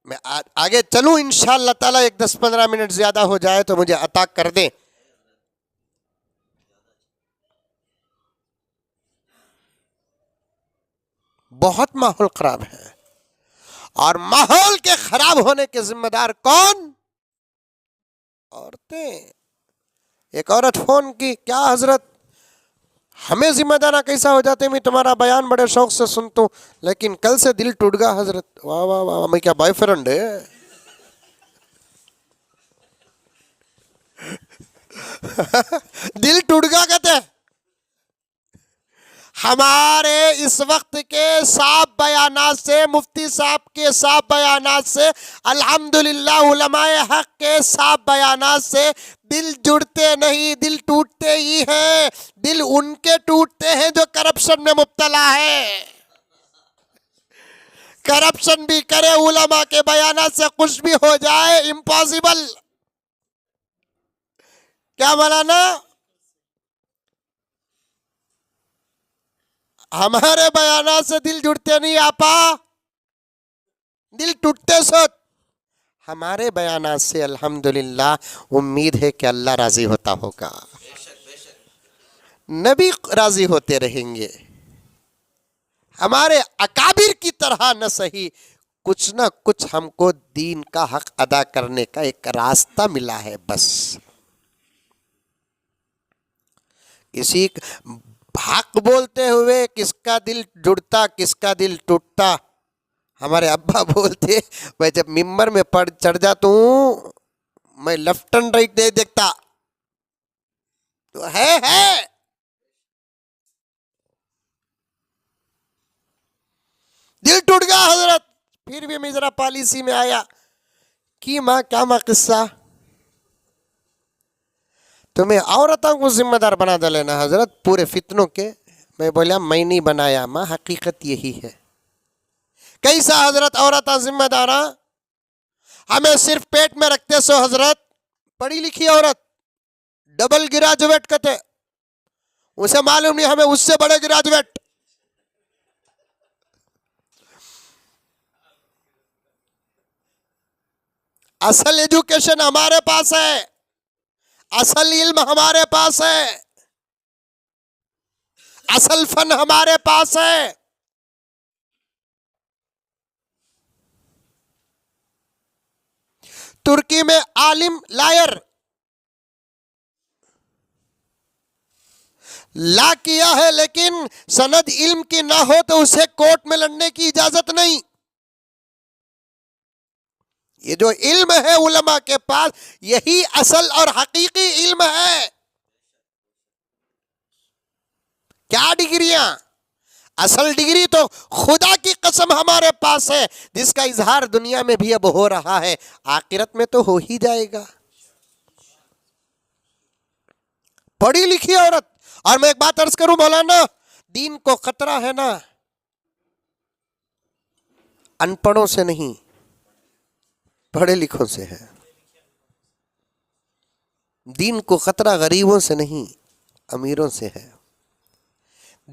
A: میں آگے چلوں انشاءاللہ تعالیٰ. ایک 10-15 منٹ زیادہ ہو جائے تو مجھے عطا کر دیں. بہت ماحول خراب ہے، اور ماحول کے خراب ہونے کے ذمہ دار کون؟ عورتیں. ایک عورت فون کی، کیا حضرت ہمیں ذمہ دارہ کیسا ہو جاتے؟ میں تمہارا بیان بڑے شوق سے سنتا ہوں لیکن کل سے دل ٹوٹ گیا حضرت. واہ واہ واہ، میں کیا بوائے فرینڈ ہے؟ دل ٹوٹ گیا کہتے ہیں. ہمارے اس وقت کے صاف بیانات سے، مفتی صاحب کے صاف بیانات سے، الحمدللہ علماء حق کے صاف بیانات سے دل جڑتے نہیں، دل ٹوٹتے ہی ہیں. دل ان کے ٹوٹتے ہیں جو کرپشن میں مبتلا ہے. کرپشن بھی کرے, علماء کے بیانات سے خوش بھی ہو جائے, امپاسبل. کیا مولانا؟ ہمارے بیانات سے دل جڑتے نہیں آپا, دل ٹوٹتے سوت. ہمارے بیانات سے الحمدللہ امید ہے کہ اللہ راضی ہوتا ہوگا, نبی راضی ہوتے رہیں گے. ہمارے اکابر کی طرح نہ صحیح, کچھ نہ کچھ ہم کو دین کا حق ادا کرنے کا ایک راستہ ملا ہے بس. کسی حق بولتے ہوئے کس کا دل جڑتا, کس کا دل ٹوٹتا. ہمارے ابا بولتے, میں جب ممبر میں چڑھ جاتا ہوں میں لیفٹ اینڈ رائٹ نہیں دیکھتا. تو ہے دل ٹوٹ گیا حضرت. پھر بھی میں ذرا پالیسی میں آیا کہ ماں کیا ماں قصہ, تمہیں عورتوں کو ذمہ دار بنا لینا حضرت پورے فتنوں کے. میں بولا میں نہیں بنایا ماں, حقیقت یہی ہے. کیسا حضرت عورتیں ذمہ داراں؟ ہمیں صرف پیٹ میں رکھتے سو حضرت. پڑھی لکھی عورت ڈبل گریجویٹ کہتے, اسے معلوم نہیں ہمیں اس سے بڑے گریجویٹ. اصل ایجوکیشن ہمارے پاس ہے, اصل علم ہمارے پاس ہے, اصل فن ہمارے پاس ہے. ترکی میں عالم لائر لا کیا ہے, لیکن سند علم کی نہ ہو تو اسے کورٹ میں لڑنے کی اجازت نہیں. یہ جو علم ہے علماء کے پاس, یہی اصل اور حقیقی علم ہے. کیا ڈگریاں؟ اصل ڈگری تو خدا کی قسم ہمارے پاس ہے, جس کا اظہار دنیا میں بھی اب ہو رہا ہے, آخرت میں تو ہو ہی جائے گا. پڑھی لکھی عورت. اور میں ایک بات عرض کروں مولانا, دین کو خطرہ ہے نا ان پڑھوں سے نہیں, پڑھے لکھوں سے ہے. دین کو خطرہ غریبوں سے نہیں, امیروں سے ہے.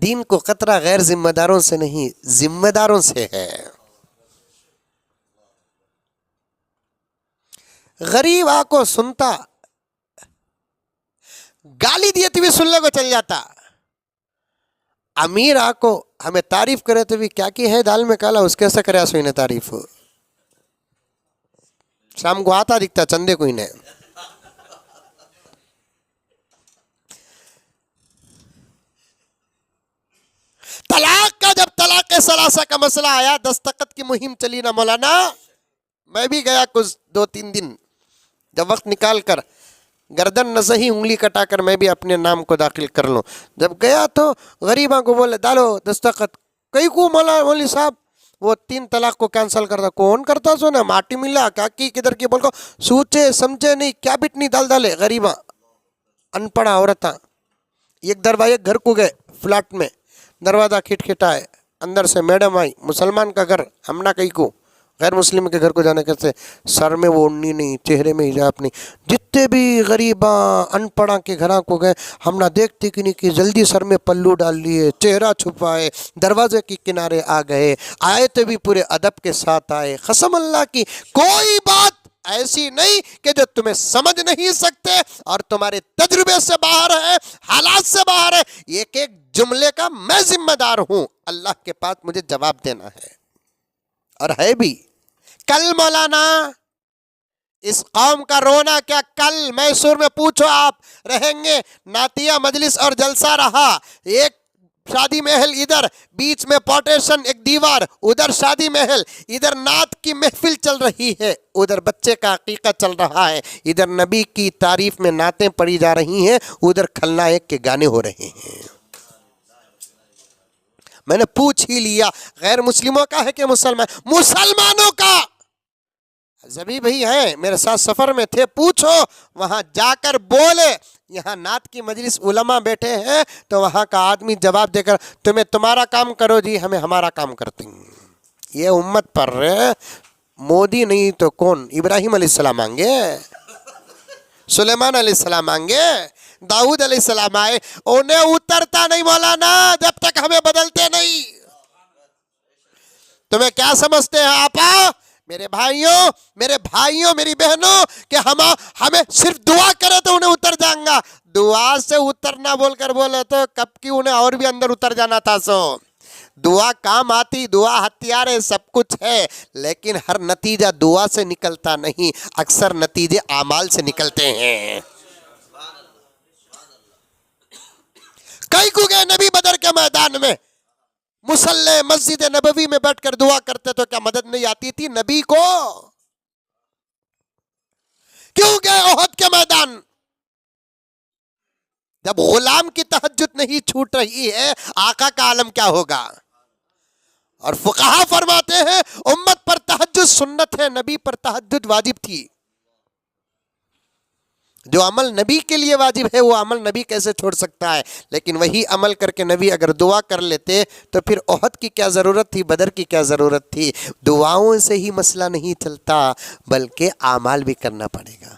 A: دین کو خطرہ غیر ذمہ داروں سے نہیں, ذمہ داروں سے ہے. غریب آ کو سنتا, گالی دیے تو بھی سننے کو چل جاتا. امیر آ کو ہمیں تعریف کرے تو بھی کیا کی ہے دال میں کالا, اس کیسے کرے سو انہیں تعریف. شام کو آتا دکھتا چندے کو انہیں. طلاق کا جب طلاق ثلاثہ کا مسئلہ آیا, دستخط کی مہم چلی نا مولانا, میں بھی گیا کچھ 2-3 دن, جب وقت نکال کر گردن نہ صحیح انگلی کٹا کر میں بھی اپنے نام کو داخل کر لوں. جب گیا تو غریباں کو بولے ڈالو دستخط. کئی کو مولوی صاحب وہ 3 طلاق کو کینسل کرتا. کون کرتا سو نا, ماٹی ملا کا کی کدھر کی بول کو سوچے سمجھے نہیں, کیا بٹنی ڈال ڈالے. غریباں ان پڑھا عورتاں. ایک دروازے گھر کو گئے, فلیٹ میں دروازہ کھٹکھٹائے, اندر سے میڈم آئی. مسلمان کا گھر, ہم نہ کہیں کو غیر مسلم کے گھر کو جانے کیسے, سر میں وہ اڑنی نہیں, چہرے میں حجاب نہیں. جتنے بھی غریباں ان پڑھا کے گھراں کو گئے, ہم نہ دیکھتے کہ نہیں کہ جلدی سر میں پلو ڈال لیے, چہرہ چھپائے, دروازے کے کنارے آ گئے. آئے تو بھی پورے ادب کے ساتھ آئے. قسم اللہ کی کوئی بات ایسی نہیں کہ جو تمہیں سمجھ نہیں سکتے اور تمہارے تجربے سے باہر ہے, حالات سے باہر ہے. ایک ایک جملے کا میں ذمہ دار ہوں, اللہ کے پاس مجھے جواب دینا ہے, اور ہے بھی. کل مولانا اس قوم کا رونا کیا, کل میسور میں پوچھو آپ رہیں گے, نعتیہ مجلس اور جلسہ رہا. ایک شادی محل ادھر, بیچ میں پارٹیشن, ایک دیوار, ادھر شادی محل, ادھر نعت کی محفل چل رہی ہے, ادھر بچے کا عقیقہ چل رہا ہے, ادھر نبی کی تعریف میں نعتیں پڑھی جا رہی ہیں, ادھر کھلنائک کے گانے ہو رہے ہیں. میں نے پوچھ ہی لیا, غیر مسلموں کا ہے کہ مسلمانوں کا. زبی بھائی ہیں میرے ساتھ سفر میں تھے, پوچھو وہاں جا کر بولے. یہاں نعت کی مجلس علماء بیٹھے ہیں تو وہاں کا آدمی جواب دے کر تمہیں تمہارا کام کرو جی, ہمیں ہمارا کام کرتے ہیں. یہ امت پر مودی نہیں تو کون؟ ابراہیم علیہ السلام آئیں گے، سلیمان علیہ السلام آئیں گے، داؤد علیہ السلام آئے، انہیں اترتا نہیں مولانا جب تک ہمیں بدلتے نہیں۔ تمہیں کیا سمجھتے ہیں آپا؟ میرے بھائیوں میری بہنوں کہ ہمیں صرف دعا کرے تو انہیں اتر جائیں گا۔ دعا سے اترنا بول کر بولے تو کب کی انہیں اور بھی اندر اتر جانا تھا۔ سو دعا کام آتی، دعا ہتھیار ہے، سب کچھ ہے، لیکن ہر نتیجہ دعا سے نکلتا نہیں، اکثر نتیجے اعمال سے نکلتے ہیں۔ کئی کو گئے نبی بدر کے میدان میں، مصلی مسجد نبوی میں بیٹھ کر دعا کرتے تو کیا مدد نہیں آتی تھی نبی کو؟ کیوں گئے احد کے میدان؟ جب غلام کی تہجد نہیں چھوٹ رہی ہے، آقا کا عالم کیا ہوگا؟ اور فقہا فرماتے ہیں امت پر تہجد سنت ہے، نبی پر تہجد واجب تھی۔ جو عمل نبی کے لیے واجب ہے وہ عمل نبی کیسے چھوڑ سکتا ہے؟ لیکن وہی عمل کر کے نبی اگر دعا کر لیتے تو پھر احد کی کیا ضرورت تھی، بدر کی کیا ضرورت تھی؟ دعاؤں سے ہی مسئلہ نہیں چلتا بلکہ اعمال بھی کرنا پڑے گا۔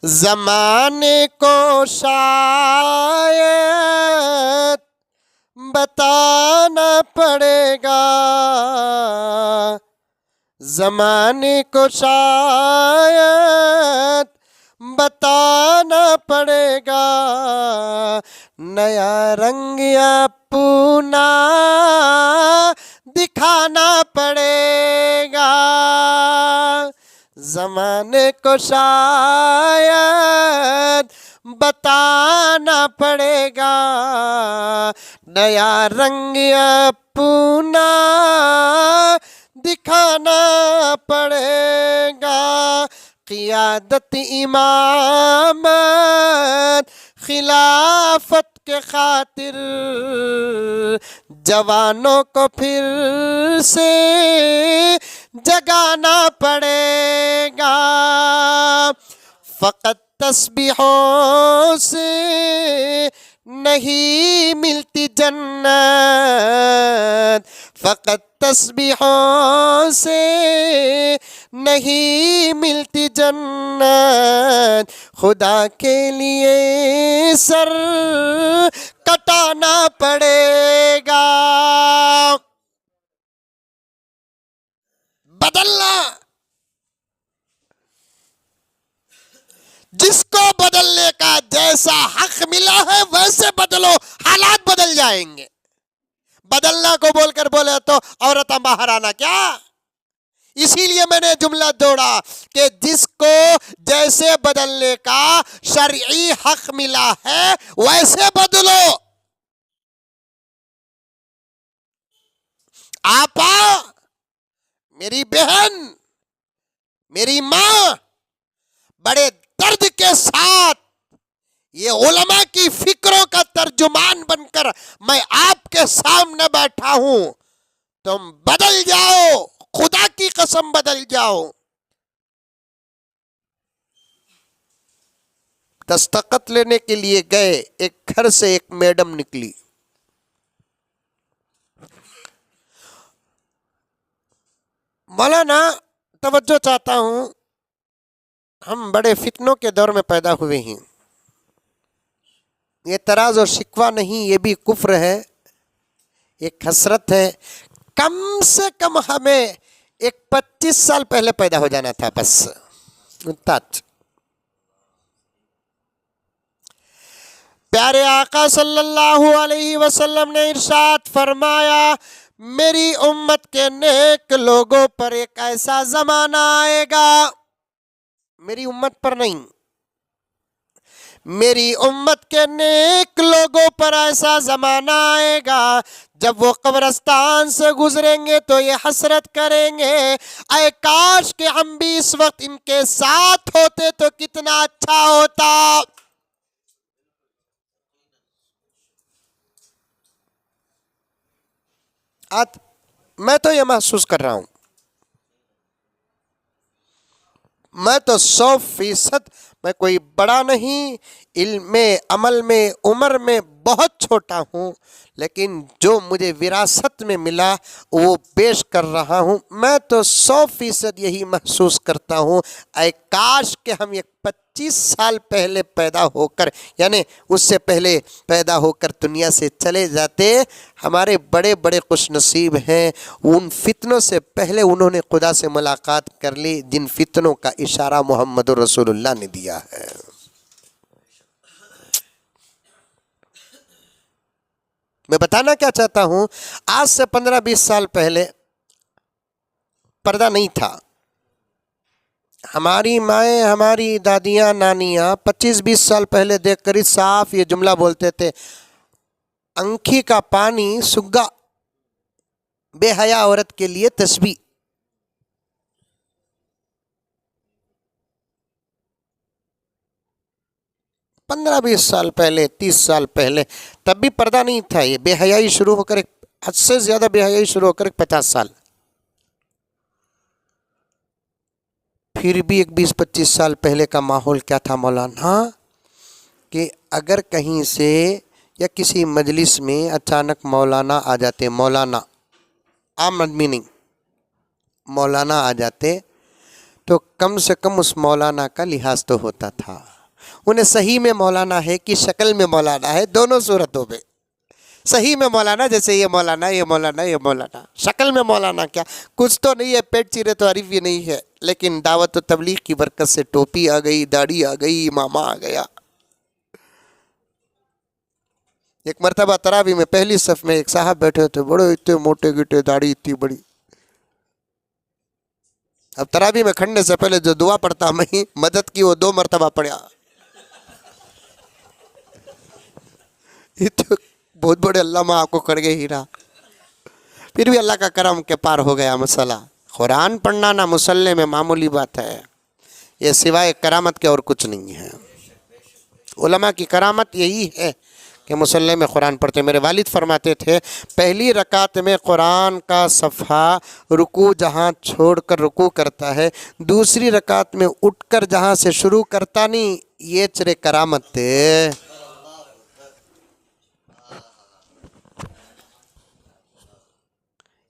A: زمانے کو شاید بتانا پڑے گا، زمانے کو شاید بتانا پڑے گا، نیا رنگ اپنا دکھانا پڑے گا، زمانے کو شاید بتانا پڑے گا، نیا رنگ اپنا دکھانا پڑے گا، قیادت امامت خلافت کے خاطر جوانوں کو پھر سے جگانا پڑے گا، فقط تسبیحوں سے نہیں ملتی جنت، فقط تسبیحوں سے نہیں ملتی جنت، خدا کے لیے سر کٹانا پڑے گا۔ بدلنا، جس کو بدلنے کا جیسا حق ملا ہے ویسے بدلو، حالات بدل جائیں گے۔ بدلنا کو بول کر بولے تو عورتیں باہر آنا کیا؟ اسی لیے میں نے جملہ جوڑا کہ جس کو جیسے بدلنے کا شرعی حق ملا ہے ویسے بدلو۔ آپا، میری بہن، میری ماں، بڑے درد کے ساتھ یہ علماء کی فکروں کا ترجمان بن کر میں آپ کے سامنے بیٹھا ہوں، تم بدل جاؤ، خدا کی قسم بدل جاؤ۔ دستخط لینے کے لیے گئے، ایک گھر سے ایک میڈم نکلی، مولانا توجہ چاہتا ہوں، ہم بڑے فتنوں کے دور میں پیدا ہوئے ہیں، یہ تراز اور شکوہ نہیں، یہ بھی کفر ہے، ایک حسرت ہے، کم سے کم ہمیں ایک 25 سال پہلے پیدا ہو جانا تھا بس۔ پیارے آقا صلی اللہ علیہ وسلم نے ارشاد فرمایا، میری امت کے نیک لوگوں پر ایک ایسا زمانہ آئے گا، میری امت پر نہیں، میری امت کے نیک لوگوں پر ایسا زمانہ آئے گا جب وہ قبرستان سے گزریں گے تو یہ حسرت کریں گے، اے کاش کہ ہم بھی اس وقت ان کے ساتھ ہوتے تو کتنا اچھا ہوتا۔ میں تو یہ محسوس کر رہا ہوں، میں تو 100% میں کوئی بڑا نہیں، علم میں، عمل میں، عمر میں بہت چھوٹا ہوں، لیکن جو مجھے وراثت میں ملا وہ پیش کر رہا ہوں۔ میں تو 100% یہی محسوس کرتا ہوں، اے کاش کہ ہم ایک 25 سال پہلے پیدا ہو کر، یعنی اس سے پہلے پیدا ہو کر دنیا سے چلے جاتے۔ ہمارے بڑے بڑے خوش نصیب ہیں، ان فتنوں سے پہلے انہوں نے خدا سے ملاقات کر لی جن فتنوں کا اشارہ محمد رسول اللہ نے دیا ہے۔ میں بتانا کیا چاہتا ہوں، آج سے 15-20 سال پہلے پردہ نہیں تھا۔ ہماری مائیں، ہماری دادیاں، نانیاں 25-20 سال پہلے دیکھ کر ہی صاف یہ جملہ بولتے تھے، انکھی کا پانی سگا، بے حیا عورت کے لیے تسبیح۔ 15-20 سال پہلے، 30 سال پہلے تب بھی پردہ نہیں تھا۔ یہ بے حیائی شروع ہو کر حد سے زیادہ بے حیائی شروع ہو کر 50 سال، پھر بھی ایک 20-25 سال پہلے کا ماحول کیا تھا مولانا، کہ اگر کہیں سے یا کسی مجلس میں اچانک مولانا آ جاتے، مولانا عام آدمی نہیں، مولانا آ جاتے تو کم سے کم اس مولانا کا لحاظ تو ہوتا تھا۔ انہیں صحیح میں مولانا ہے کہ شکل میں مولانا ہے، دونوں صورتوں میں صحیح میں مولانا، جیسے یہ مولانا، یہ مولانا، یہ مولانا، شکل میں مولانا کیا کچھ تو نہیں ہے، پیٹ چیرے تو عارف بھی نہیں ہے، لیکن دعوت و تبلیغ کی برکت سے ٹوپی آ گئی، داڑھی آ گئی، امامہ آ گیا۔ ایک مرتبہ تراویح میں پہلی صف میں ایک صاحب بیٹھے تھے، بڑے اتنے موٹے گٹے، داڑھی اتنی بڑی۔ اب تراویح میں کھڑنے سے پہلے جو دعا پڑھتا میں مدد کی وہ 2 مرتبہ پڑھا۔ یہ تو بہت بڑے علامہ آپ کو کھڑ گئے ہیرا، پھر بھی اللہ کا کرم کے پار ہو گیا مسئلہ۔ قرآن پڑھنا نہ مصلی میں معمولی بات ہے، یہ سوائے کرامت کے اور کچھ نہیں ہے۔ علماء کی کرامت یہی ہے کہ مصلی میں قرآن پڑھتے۔ میرے والد فرماتے تھے، پہلی رکعت میں قرآن کا صفحہ رکوع جہاں چھوڑ کر رکوع کرتا ہے، دوسری رکعت میں اٹھ کر جہاں سے شروع کرتا نہیں، یہ چرے کرامت ہے۔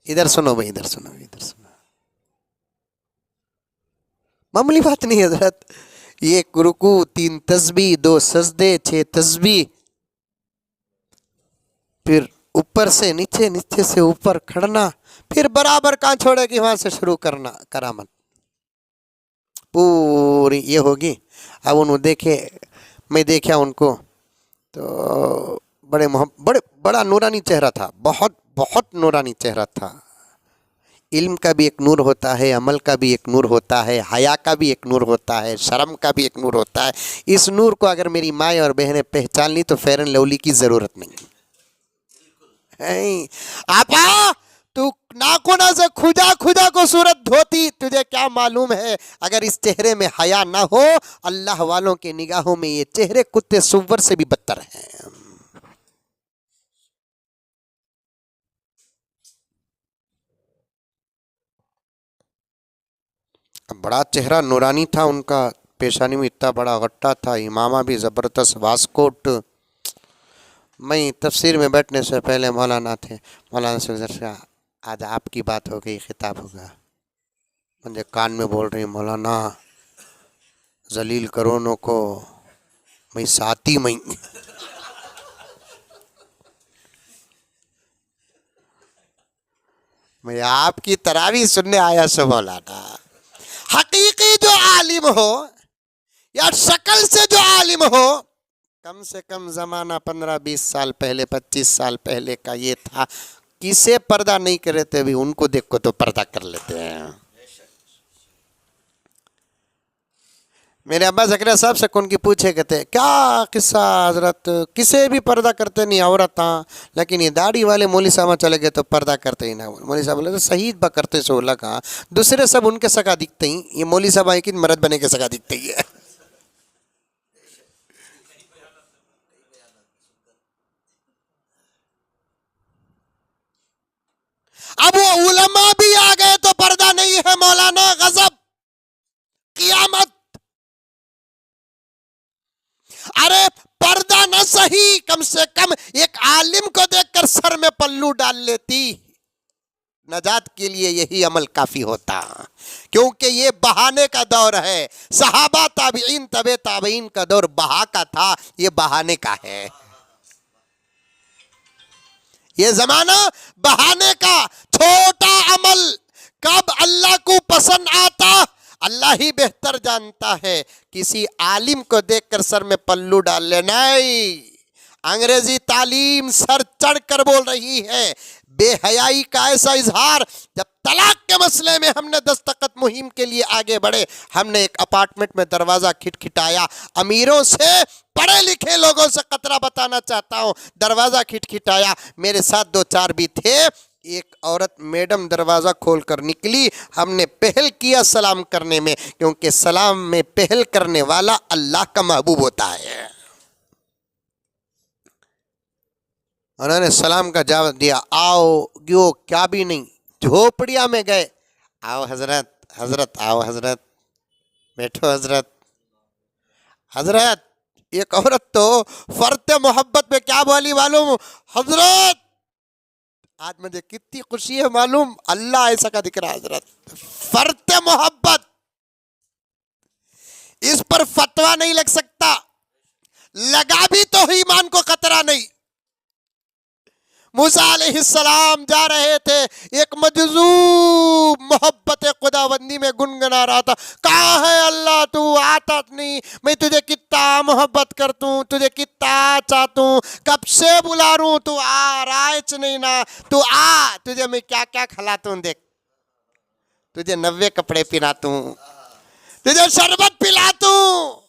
A: ادھر سنو بھائی، ادھر سنو، ادھر سنو، معمولی بات نہیں حضرت۔ یہ رکوع 3 تسبیح، 2 سجدے، 6 تسبیح، پھر اوپر سے نیچے، نیچے سے اوپر کھڑنا، پھر برابر کہاں چھوڑے کہ وہاں سے شروع کرنا، کرامت پوری یہ ہوگی۔ اب انہوں دیکھے، میں دیکھا ان کو تو بڑا نورانی چہرہ تھا، بہت بہت نورانی چہرہ تھا۔ علم کا بھی ایک نور ہوتا ہے، عمل کا بھی ایک نور ہوتا ہے، حیا کا بھی ایک نور ہوتا ہے، شرم کا بھی ایک نور ہوتا ہے۔ اس نور کو اگر میری مائیں اور بہنیں پہچان لی تو فیرن لولی کی ضرورت نہیں۔ آپا تو ناخنوں سے کھجا کھجا کو صورت دھوتی، تجھے کیا معلوم ہے اگر اس چہرے میں حیا نہ ہو، اللہ والوں کے نگاہوں میں یہ چہرے کتے سور سے بھی بدتر ہیں۔ بڑا چہرہ نورانی تھا ان کا، پیشانی میں اتنا بڑا غٹہ تھا، امامہ بھی زبردست واسکوٹ۔ میں تفسیر میں بیٹھنے سے پہلے مولانا تھے، مولانا سے آج آپ کی بات ہو گئی، خطاب ہوگا، مجھے کان میں بول رہی مولانا ذلیل کرونوں کو، میں ساتھی میں آپ کی تراویح سننے آیا سو مولانا۔ حقیقی جو عالم ہو یا شکل سے جو عالم ہو، کم سے کم زمانہ 15-20 سال پہلے، 25 سال پہلے کا یہ تھا، کسے پردہ نہیں کرے تھے بھی ان کو دیکھو تو پردہ کر لیتے ہیں۔ میرے ابا زکریا صاحب سے کون کی پوچھے کہتے کیا قصہ حضرت، کسے بھی پردہ کرتے نہیں عورتاں، لیکن یہ داڑھی والے مولوی صاحب چلے گئے تو پردہ کرتے ہی نہ۔ مولوی صاحب بولے صحیح با کرتے سو اللہ کہا، دوسرے سب ان کے سگا دکھتے ہی، یہ مولوی صاحب آئے کہ مرد بنے کے سگا دکھتے ہی ہے۔ اب وہ علماء بھی آ گئے تو پردہ نہیں ہے مولانا، غضب، قیامت۔ ارے پردہ نہ نہ صحیح کم سے کم ایک عالم کو دیکھ کر سر میں پلو ڈال لیتی، نجات کے لیے یہی عمل کافی ہوتا، کیونکہ یہ بہانے کا دور ہے۔ صحابہ تابعین تبع تابعین کا دور بہا کا تھا، یہ بہانے کا ہے۔ یہ زمانہ بہانے کا، چھوٹا عمل کب اللہ کو پسند آتا اللہ ہی بہتر جانتا ہے۔ کسی عالم کو دیکھ کر سر میں پلو ڈال لینا، نہیں، انگریزی تعلیم سر چڑھ کر بول رہی ہے۔ بے حیائی کا ایسا اظہار، جب طلاق کے مسئلے میں ہم نے دستخط مہم کے لیے آگے بڑھے، ہم نے ایک اپارٹمنٹ میں دروازہ کھٹکھٹایا، امیروں سے پڑھے لکھے لوگوں سے قطرہ بتانا چاہتا ہوں، دروازہ کھٹکھٹایا، میرے ساتھ دو چار بھی تھے، ایک عورت میڈم دروازہ کھول کر نکلی، ہم نے پہل کیا سلام کرنے میں، کیونکہ سلام میں پہل کرنے والا اللہ کا محبوب ہوتا ہے۔ انہوں نے سلام کا جواب دیا، آؤ گیو، کیا بھی نہیں، جھوپڑیاں میں گئے، آؤ حضرت، حضرت آؤ حضرت، بیٹھو حضرت۔ حضرت ایک عورت تو فرط محبت میں کیا بولی معلوم؟ حضرت آج مجھے کتنی خوشی ہے معلوم، اللہ ایسا کا دکھ رہا، حضرت فرط محبت، اس پر فتویٰ نہیں لگ سکتا، لگا بھی تو ایمان کو خطرہ نہیں۔ موسیٰ علیہ السلام جا رہے تھے، ایک مجذوب محبت خداوندی میں گنگنا رہا تھا، کہاں ہے اللہ تو آتا نہیں، میں تجھے کتنا محبت کرتوں، تجھے کتنا چاہتوں، کب سے بلا رہوں، تو آ رائچ نہیں نا، تو آ، تجھے میں کیا کیا کھلاتوں، دیکھ تجھے 90 کپڑے پہناتوں، تجھے شربت پلاتوں،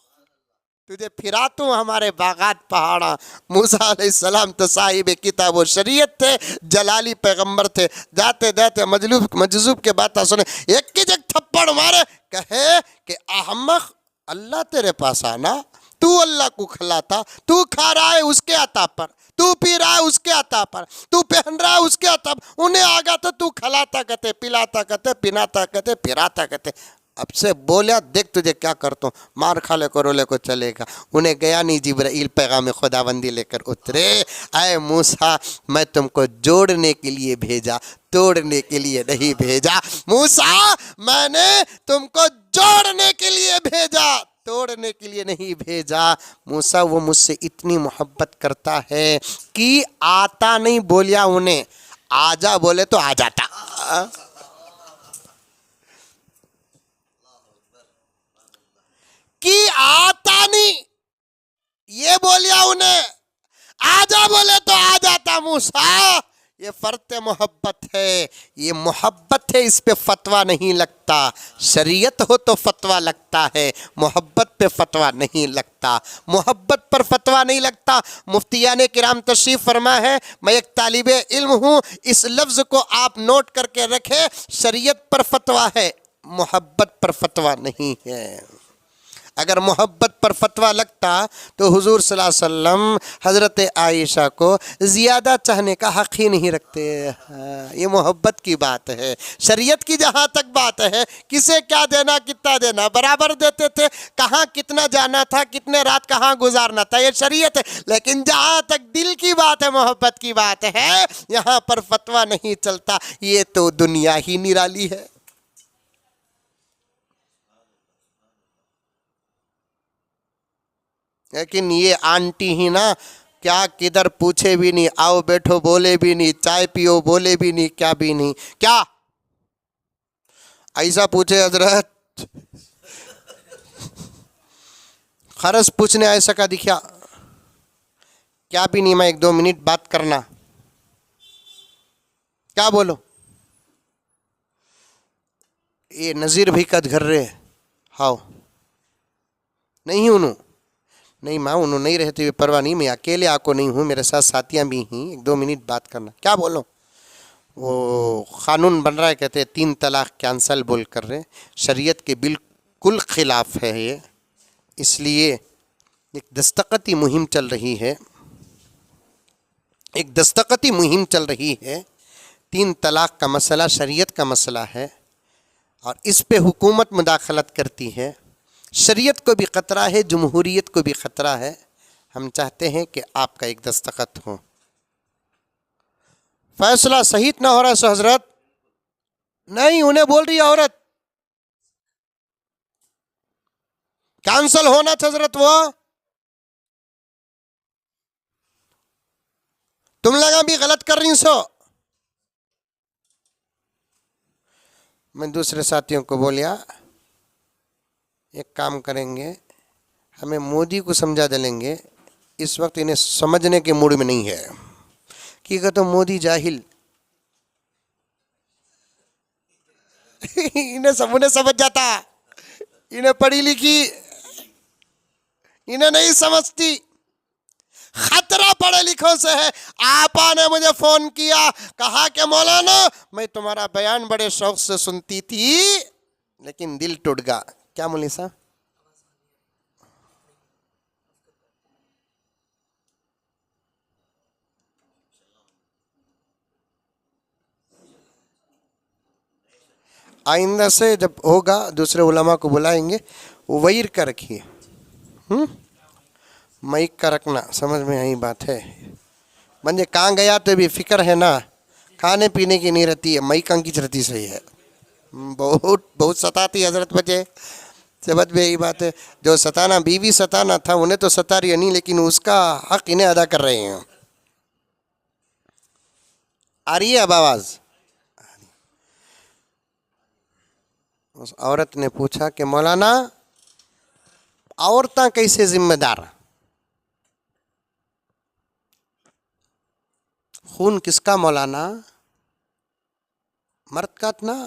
A: تجھے پھراتوں ہمارے باغات پہاڑا۔ موسیٰ علیہ السلام تو صاحب کتاب و شریعت تھے، جلالی پیغمبر تھے، جاتے جاتے مجذوب کے باتیں سنے، ایک کی جگ تھپڑ مارے، کہے کہ احمق، اللہ تیرے پاس آنا، تو اللہ کو کھلاتا، تو کھا رہا ہے اس کے عطا پر، تو پی رہا ہے اس کے عطا پر، تو پہن رہا ہے اس کے عطا پر، انہیں آگا تو کھلاتا کہتے، پلاتا کہتے، پناتا کہتے، پھراتا کہتے۔ اب سے بولیا، دیکھ تجھے کیا کرتا ہوں، مار کھا لے کو رولے کو چلے گا۔ انہیں گیا نہیں، جبرائیل پیغام خداوندی لے کر اترے، اے موسیٰ میں تم کو جوڑنے کے لیے بھیجا، توڑنے کے لیے نہیں بھیجا۔ موسیٰ میں نے تم کو جوڑنے کے لیے بھیجا، توڑنے کے لیے نہیں بھیجا۔ موسیٰ وہ مجھ سے اتنی محبت کرتا ہے کہ آتا نہیں بولیا انہیں، آجا بولے تو آ جاتا۔ کہ آتا نہیں یہ بولیا انہیں، آجا بولے تو آ جاتا۔ موسیٰ یہ فرط محبت ہے، یہ محبت ہے، اس پہ فتویٰ نہیں لگتا، شریعت ہو تو فتویٰ لگتا ہے، محبت پہ فتویٰ نہیں لگتا، محبت پر فتویٰ نہیں لگتا۔ مفتیان کرام تشریف فرما ہے، میں ایک طالب علم ہوں، اس لفظ کو آپ نوٹ کر کے رکھیں، شریعت پر فتویٰ ہے، محبت پر فتویٰ نہیں ہے۔ اگر محبت پر فتویٰ لگتا تو حضور صلی اللہ علیہ وسلم حضرت عائشہ کو زیادہ چاہنے کا حق ہی نہیں رکھتے۔ یہ محبت کی بات ہے، شریعت کی جہاں تک بات ہے، کسے کیا دینا کتنا دینا برابر دیتے تھے، کہاں کتنا جانا تھا، کتنے رات کہاں گزارنا تھا، یہ شریعت ہے۔ لیکن جہاں تک دل کی بات ہے، محبت کی بات ہے، یہاں پر فتویٰ نہیں چلتا، یہ تو دنیا ہی نرالی ہے۔ لیکن یہ آنٹی ہی نا، کیا کدھر پوچھے بھی نہیں، آؤ بیٹھو بولے بھی نہیں، چائے پیو بولے بھی نہیں، کیا بھی نہیں، کیا ایسا پوچھے حضرت، خرس پوچھنے ایسا کا دکھیا، کیا بھی نہیں، میں 1-2 منٹ بات کرنا، کیا بولو، یہ نظیر بھائی کا گھر رہے، ہاؤ نہیں انہوں نہیں، ماں انہوں نہیں رہتے ہوئے پرواہ نہیں، میں اکیلے آکو نہیں ہوں، میرے ساتھ ساتھیاں بھی ہیں، 1-2 منٹ بات کرنا، کیا بولو، وہ قانون بن رہا ہے، کہتے ہیں 3 طلاق کینسل بول کر رہے، شریعت کے بالکل خلاف ہے یہ، اس لیے ایک دستخطی مہم چل رہی ہے، ایک دستخطی مہم چل رہی ہے، 3 طلاق کا مسئلہ شریعت کا مسئلہ ہے، اور اس پہ حکومت مداخلت کرتی ہے، شریعت کو بھی خطرہ ہے، جمہوریت کو بھی خطرہ ہے، ہم چاہتے ہیں کہ آپ کا ایک دستخط ہو. فیصلہ صحیح نہ ہو رہا سو حضرت. نہیں, انہیں بول رہی عورت کینسل ہونا تھا حضرت. وہ تم لگا بھی غلط کر رہی سو. میں دوسرے ساتھیوں کو بولیا ایک کام کریں گے, ہمیں مودی کو سمجھا دلیں گے, اس وقت انہیں سمجھنے کے موڈ میں نہیں ہے. کہ تو مودی جاہل, انہیں سمجھ جاتا, انہیں پڑھی لکھی, انہیں نہیں سمجھتی. خطرہ پڑھے لکھوں سے ہے. آپا نے مجھے فون کیا, کہا کہ مولانا میں تمہارا بیان بڑے شوق سے سنتی تھی لیکن دل ٹوٹ گیا. کیا مولوی صاحب؟ آئندہ سے جب ہوگا دوسرے علماء کو بلائیں گے, ویر کا رکھیے, مائک کا رکھنا. سمجھ میں آئی بات ہے؟ بندے کہاں گیا تو بھی فکر ہے نا, کھانے پینے کی نہیں رہتی ہے, مائک کی رہتی صحیح ہے. بہت ستاتی حضرت بچے. سمجھ میں یہی بات ہے, جو ستانا بیوی ستانا تھا انہیں تو ستا رہی ہے نہیں, لیکن اس کا حق انہیں ادا کر رہے ہیں. آ رہی ہے اب آواز؟ اس عورت نے پوچھا کہ مولانا عورتیں کیسے ذمہ دار؟ خون کس کا مولانا؟ مرد کا نا.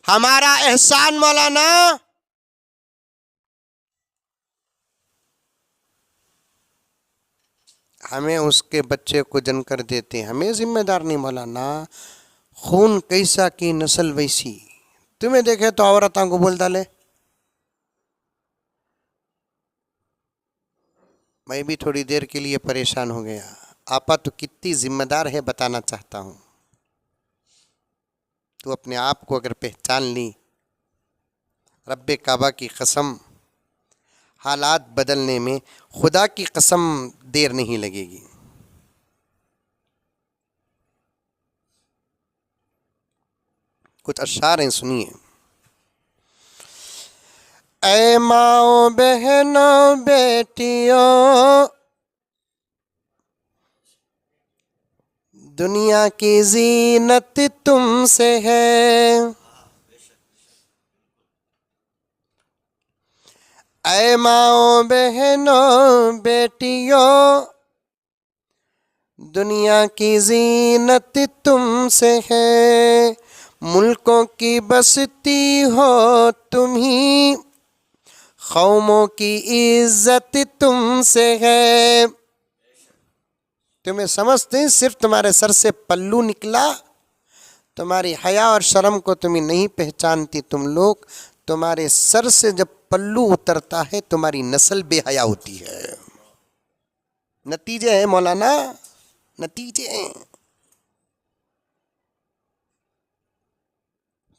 A: ہمارا احسان مولانا ہمیں اس کے بچے کو جن کر دیتے, ہمیں ذمہ دار نہیں مولانا. خون کیسا کی نسل ویسی. تمہیں دیکھے تو عورتوں کو بول ڈالے. میں بھی تھوڑی دیر کے لیے پریشان ہو گیا. آپا تو کتنی ذمہ دار ہے بتانا چاہتا ہوں. تو اپنے آپ کو اگر پہچان لی, رب کعبہ کی قسم حالات بدلنے میں خدا کی قسم دیر نہیں لگے گی. کچھ اشعار ہیں, سنیے. اے ماؤں بہنوں بیٹیوں, دنیا کی زینت تم سے ہے. اے ماؤں بہنوں بیٹیوں, دنیا کی زینت تم سے ہے. ملکوں کی بستی ہو تم ہی, قوموں کی عزت تم سے ہے. تمہیں سمجھتے صرف تمہارے سر سے پلو نکلا, تمہاری حیا اور شرم کو تمہیں نہیں پہچانتی تم لوگ. تمہارے سر سے جب پلو اترتا ہے تمہاری نسل بے حیا ہوتی ہے. نتیجے ہیں مولانا, نتیجے ہیں.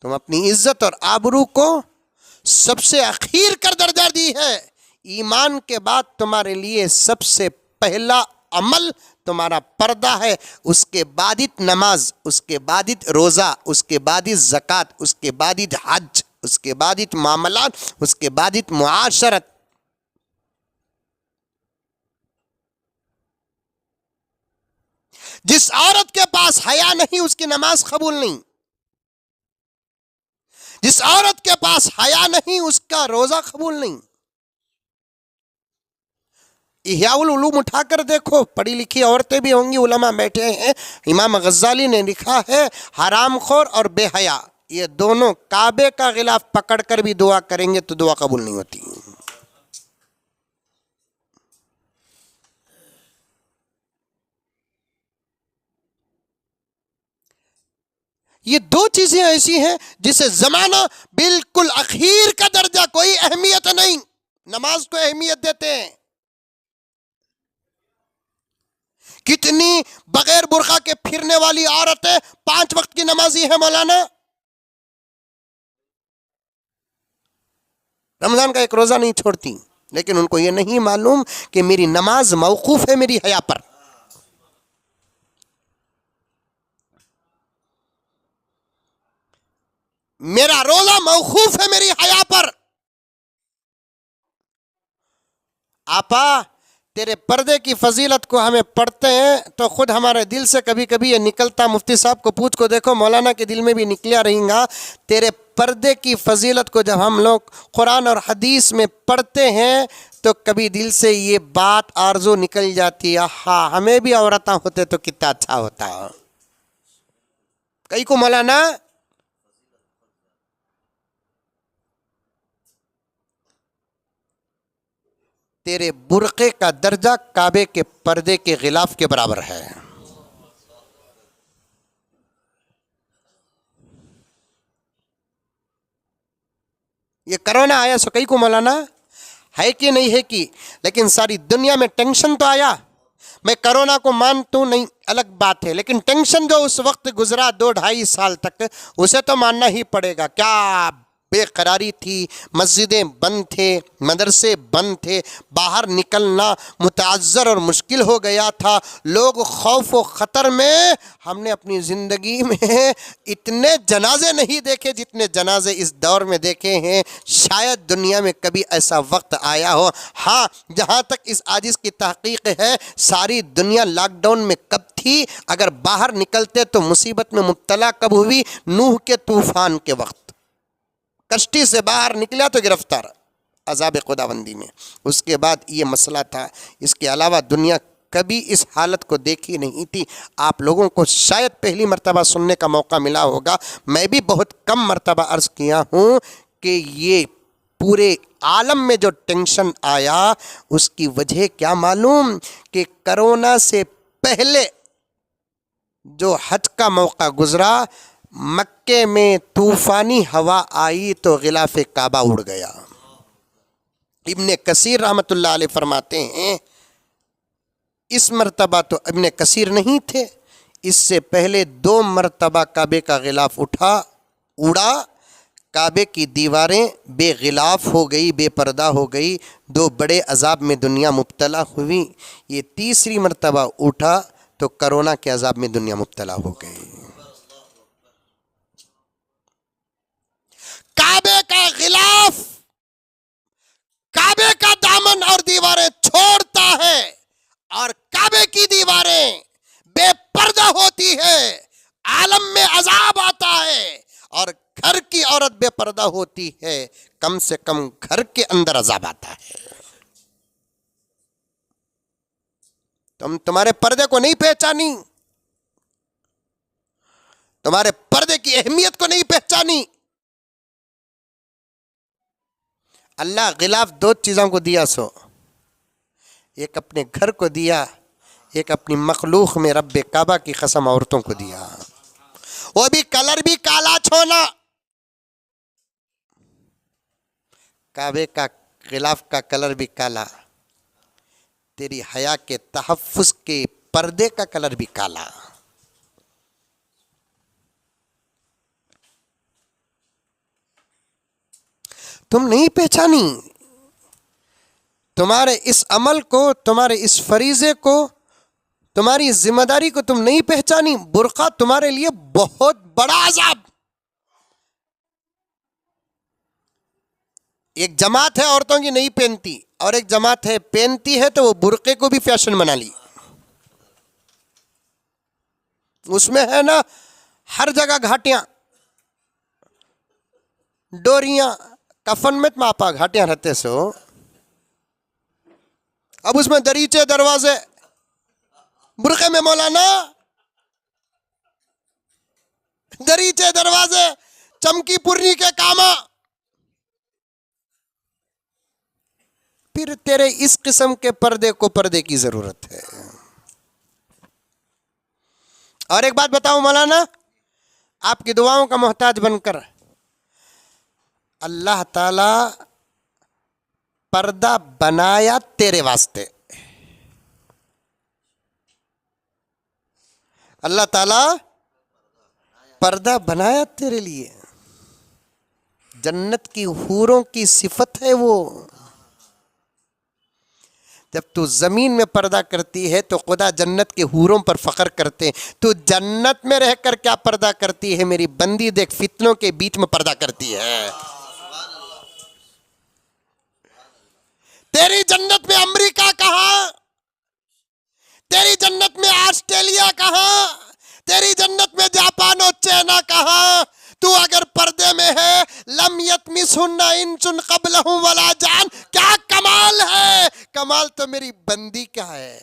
A: تم اپنی عزت اور آبرو کو سب سے اخیر کر درجہ دی ہے. ایمان کے بعد تمہارے لیے سب سے پہلا عمل تمہارا پردہ ہے, اس کے بعد نماز, اس کے بعد روزہ, اس کے بعد زکوٰۃ, اس کے بعد حج, اس کے بعد معاملات, اس کے بعد معاشرت. جس عورت کے پاس حیا نہیں اس کی نماز قبول نہیں. جس عورت کے پاس حیا نہیں اس کا روزہ قبول نہیں. احیاء العلوم اٹھا کر دیکھو, پڑھی لکھی عورتیں بھی ہوں گی, علماء بیٹھے ہیں. امام غزالی نے لکھا ہے حرام خور اور بے حیا یہ دونوں کعبے کا غلاف پکڑ کر بھی دعا کریں گے تو دعا قبول نہیں ہوتی. یہ دو چیزیں ایسی ہیں جسے زمانہ بالکل اخیر کا درجہ, کوئی اہمیت نہیں. نماز کو اہمیت دیتے ہیں. کتنی بغیر برقع کے پھرنے والی عورتیں 5 وقت کی نمازی ہیں مولانا. رمضان کا ایک روزہ نہیں چھوڑتی. لیکن ان کو یہ نہیں معلوم کہ میری نماز موقوف ہے میری حیا پر. میرا روزہ موقوف ہے میری حیا پر. آپا تیرے پردے کی فضیلت کو ہمیں پڑھتے ہیں تو خود ہمارے دل سے کبھی کبھی یہ نکلتا. مفتی صاحب کو پوچھ کو دیکھو, مولانا کے دل میں بھی نکلیا رہیں گا. تیرے پردے کی فضیلت کو جب ہم لوگ قرآن اور حدیث میں پڑھتے ہیں تو کبھی دل سے یہ بات آرزو نکل جاتی ہے, ہاں ہمیں بھی عورتیں ہوتے تو کتنا اچھا ہوتا. کئی کو مولانا تیرے برقعے کا درجہ کعبے کے پردے کے غلاف کے برابر ہے. یہ کرونا آیا سو کئی کو مولانا ہے کہ نہیں ہے کہ, لیکن ساری دنیا میں ٹینشن تو آیا. میں کرونا کو مانتا ہوں نہیں, الگ بات ہے, لیکن ٹینشن جو اس وقت گزرا 2-2.5 سال تک, اسے تو ماننا ہی پڑے گا. کیا بے قراری تھی, مسجدیں بند تھے, مدرسے بند تھے, باہر نکلنا متعذر اور مشکل ہو گیا تھا. لوگ خوف و خطر میں. ہم نے اپنی زندگی میں اتنے جنازے نہیں دیکھے جتنے جنازے اس دور میں دیکھے ہیں. شاید دنیا میں کبھی ایسا وقت آیا ہو. ہاں جہاں تک اس عاجز کی تحقیق ہے, ساری دنیا لاک ڈاؤن میں کب تھی؟ اگر باہر نکلتے تو مصیبت میں مبتلا کب ہوئی؟ نوح کے طوفان کے وقت. کشتی سے باہر نکلا تو گرفتار عذاب خداوندی میں. اس کے بعد یہ مسئلہ تھا. اس کے علاوہ دنیا کبھی اس حالت کو دیکھی نہیں تھی. آپ لوگوں کو شاید پہلی مرتبہ سننے کا موقع ملا ہوگا. میں بھی بہت کم مرتبہ عرض کیا ہوں کہ یہ پورے عالم میں جو ٹینشن آیا اس کی وجہ کیا معلوم؟ کہ کرونا سے پہلے جو حج کا موقع گزرا, مکے میں طوفانی ہوا آئی تو غلاف کعبہ اڑ گیا. ابن کثیر رحمۃ اللہ علیہ فرماتے ہیں اس مرتبہ تو ابن کثیر نہیں تھے, اس سے پہلے 2 مرتبہ کعبے کا غلاف اڑا. کعبے کی دیواریں بے غلاف ہو گئی, بے پردہ ہو گئی, 2 بڑے عذاب میں دنیا مبتلا ہوئی. یہ تیسری مرتبہ اٹھا تو کرونا کے عذاب میں دنیا مبتلا ہو گئی. کعبے کا غلاف کعبے کا دامن اور دیواریں چھوڑتا ہے, اور کعبے کی دیواریں بے پردہ ہوتی ہے. عالم میں عذاب آتا ہے اور گھر کی عورت بے پردہ ہوتی ہے, کم سے کم گھر کے اندر عذاب آتا ہے. تم تمہارے پردے کو نہیں پہچانی, تمہارے پردے کی اہمیت کو نہیں پہچانی. اللہ غلاف 2 چیزوں کو دیا سو, ایک اپنے گھر کو دیا, ایک اپنی مخلوق میں رب کعبہ کی قسم عورتوں کو دیا. وہ بھی کلر بھی کالا چھونا. کعبے کا غلاف کا کلر بھی کالا, تیری حیا کے تحفظ کے پردے کا کلر بھی کالا. تم نہیں پہچانی. تمہارے اس عمل کو, تمہارے اس فریضے کو, تمہاری اس ذمہ داری کو تم نہیں پہچانی. برقع تمہارے لیے بہت بڑا عذاب. ایک جماعت ہے عورتوں کی نہیں پہنتی, اور ایک جماعت ہے پہنتی ہے تو وہ برقعے کو بھی فیشن بنا لی. اس میں ہے نا ہر جگہ گھاٹیاں, ڈوریاں, کفن میں ماپا گھاٹیاں رہتے سو. اب اس میں دریچے دروازے, برقعے میں مولانا دریچے دروازے, چمکی پرنی کے کاما. پھر تیرے اس قسم کے پردے کو پردے کی ضرورت ہے. اور ایک بات بتاؤں مولانا, آپ کی دعاؤں کا محتاج بن کر اللہ تعالی پردہ بنایا تیرے واسطے. اللہ تعالی پردہ بنایا تیرے لیے. جنت کی حوروں کی صفت ہے وہ. جب تو زمین میں پردہ کرتی ہے تو خدا جنت کے حوروں پر فخر کرتے ہیں. تو جنت میں رہ کر کیا پردہ کرتی ہے میری بندی؟ دیکھ فتنوں کے بیچ میں پردہ کرتی ہے. تیری جنت میں امریکہ کہاں؟ تیری جنت میں آسٹریلیا کہاں؟ تیری جنت میں جاپان و چائنا کہاں؟ تو اگر پردے میں ہے لم یطمثہن انس قبلہم ولا جان. کیا کمال ہے! کمال تو میری بندی کا ہے.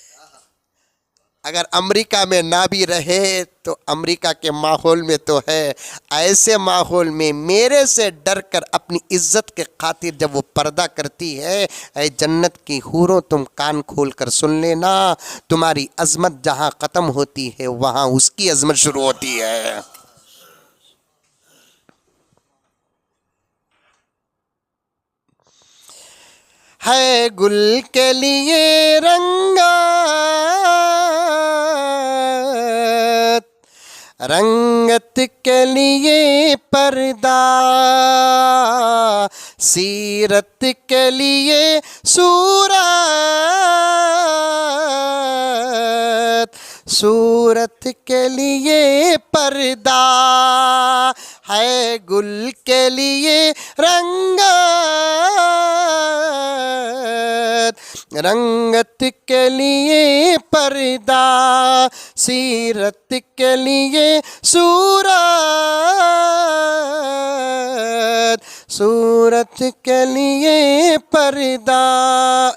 A: اگر امریکہ میں نہ بھی رہے تو امریکہ کے ماحول میں تو ہے. ایسے ماحول میں میرے سے ڈر کر اپنی عزت کے خاطر جب وہ پردہ کرتی ہے، اے جنت کی حوروں تم کان کھول کر سن لینا، تمہاری عظمت جہاں ختم ہوتی ہے وہاں اس کی عظمت شروع ہوتی ہے. ہے گل کے لیے رنگت کے لیے پردہ، سیرت کے لیے صورت کے لیے پردہ. ہے گل کے لیے رنگت کے لیے پردہ، سیرت کے لیے صورت کے لیے پردہ.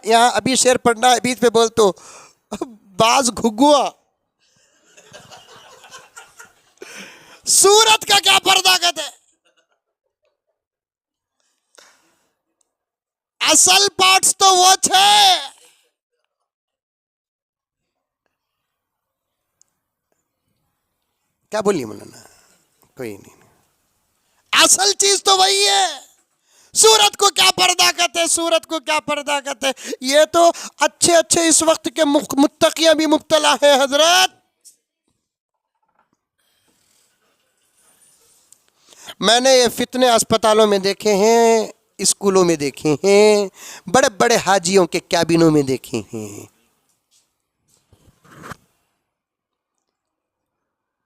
A: یہاں ابھی شعر پڑھنا ہے، بیچ پہ بول تو باز گھگوا. صورت کا کیا پردہ کہتے ہیں؟ اصل پارٹس تو وہ تھے. کیا بولیے مولانا؟ کوئی نہیں. اصل چیز تو وہی ہے. صورت کو کیا پردہ کہتے ہیں؟ صورت کو کیا پردہ کہتے ہیں؟ یہ تو اچھے اس وقت کے متقیاں بھی مبتلا ہیں حضرت. میں نے یہ فتنے اسپتالوں میں دیکھے ہیں، اسکولوں میں دیکھے ہیں، بڑے بڑے حاجیوں کے کیبنوں میں دیکھے ہیں.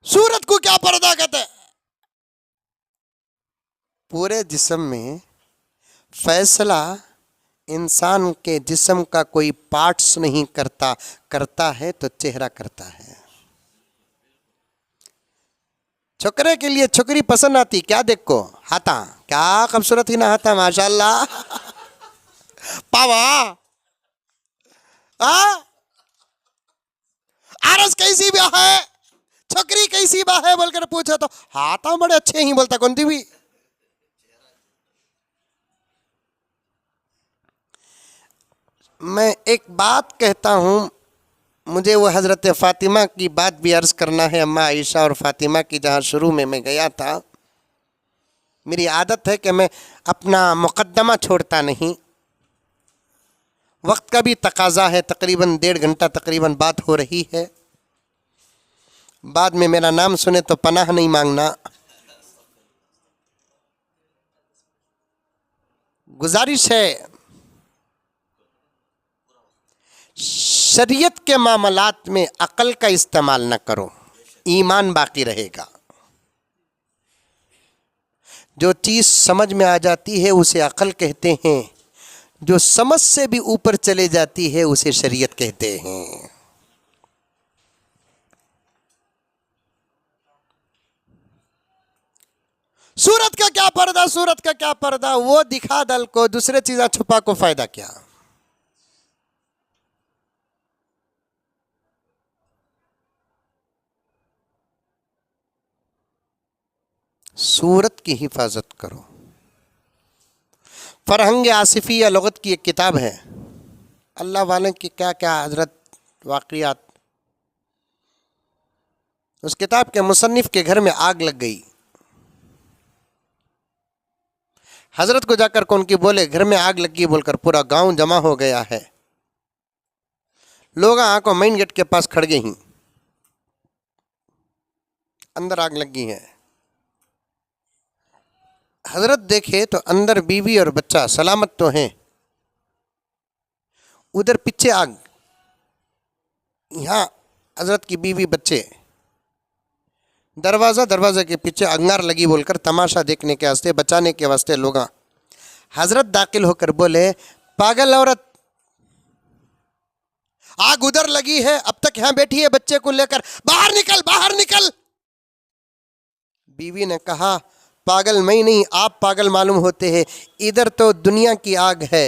A: صورت کو کیا پردہ کہتے ہیں؟ پورے جسم میں فیصلہ انسان کے جسم کا کوئی پارٹس نہیں کرتا ہے تو چہرہ کرتا ہے. چھکرے کے لیے چھکری پسند آتی، کیا دیکھ کو ہاتھا، کیا خوبصورت ہی نہ ہاتھا، ماشاءاللہ پاوا عرض کیسی بھی ہے، چھکری کیسی با ہے بول کر پوچھا تو ہاتھا بڑے اچھے ہی بولتا. کون تھی بھی میں ایک بات کہتا ہوں، مجھے وہ حضرت فاطمہ کی بات بھی عرض کرنا ہے. اماں عائشہ اور فاطمہ کی جہاں شروع میں گیا تھا، میری عادت ہے کہ میں اپنا مقدمہ چھوڑتا نہیں. وقت کا بھی تقاضا ہے، تقریباً 1.5 گھنٹہ تقریباً بات ہو رہی ہے. بعد میں میرا نام سنے تو پناہ نہیں مانگنا. گزارش ہے، شریعت کے معاملات میں عقل کا استعمال نہ کرو، ایمان باقی رہے گا. جو چیز سمجھ میں آ جاتی ہے اسے عقل کہتے ہیں، جو سمجھ سے بھی اوپر چلے جاتی ہے اسے شریعت کہتے ہیں. صورت کا کیا پردہ، صورت کا کیا پردہ، وہ دکھا دل کو، دوسرے چیزیں چھپا کو فائدہ کیا. صورت کی حفاظت کرو. فرہنگ آصفی یا لغت کی ایک کتاب ہے، اللہ والوں کی کیا کیا حضرت واقعات. اس کتاب کے مصنف کے گھر میں آگ لگ گئی. حضرت کو جا کر کون کی بولے گھر میں آگ لگی بول کر پورا گاؤں جمع ہو گیا ہے. لوگ آنکھوں مین گیٹ کے پاس کھڑ گئے ہیں، اندر آگ لگی ہے. حضرت دیکھے تو اندر بیوی اور بچہ سلامت تو ہیں. ادھر پیچھے آگ, یہاں حضرت کی بیوی بچے, دروازے کے پیچھے انگار لگی بول کر تماشا دیکھنے کے واسطے, بچانے کے واسطے لوگ. حضرت داخل ہو کر بولے, پاگل عورت, آگ ادھر لگی ہے, اب تک یہاں بیٹھی ہے بچے کو لے کر, باہر نکل باہر نکل. بیوی نے کہا, پاگل میں نہیں, آپ پاگل معلوم ہوتے ہیں, ادھر تو دنیا کی آگ ہے,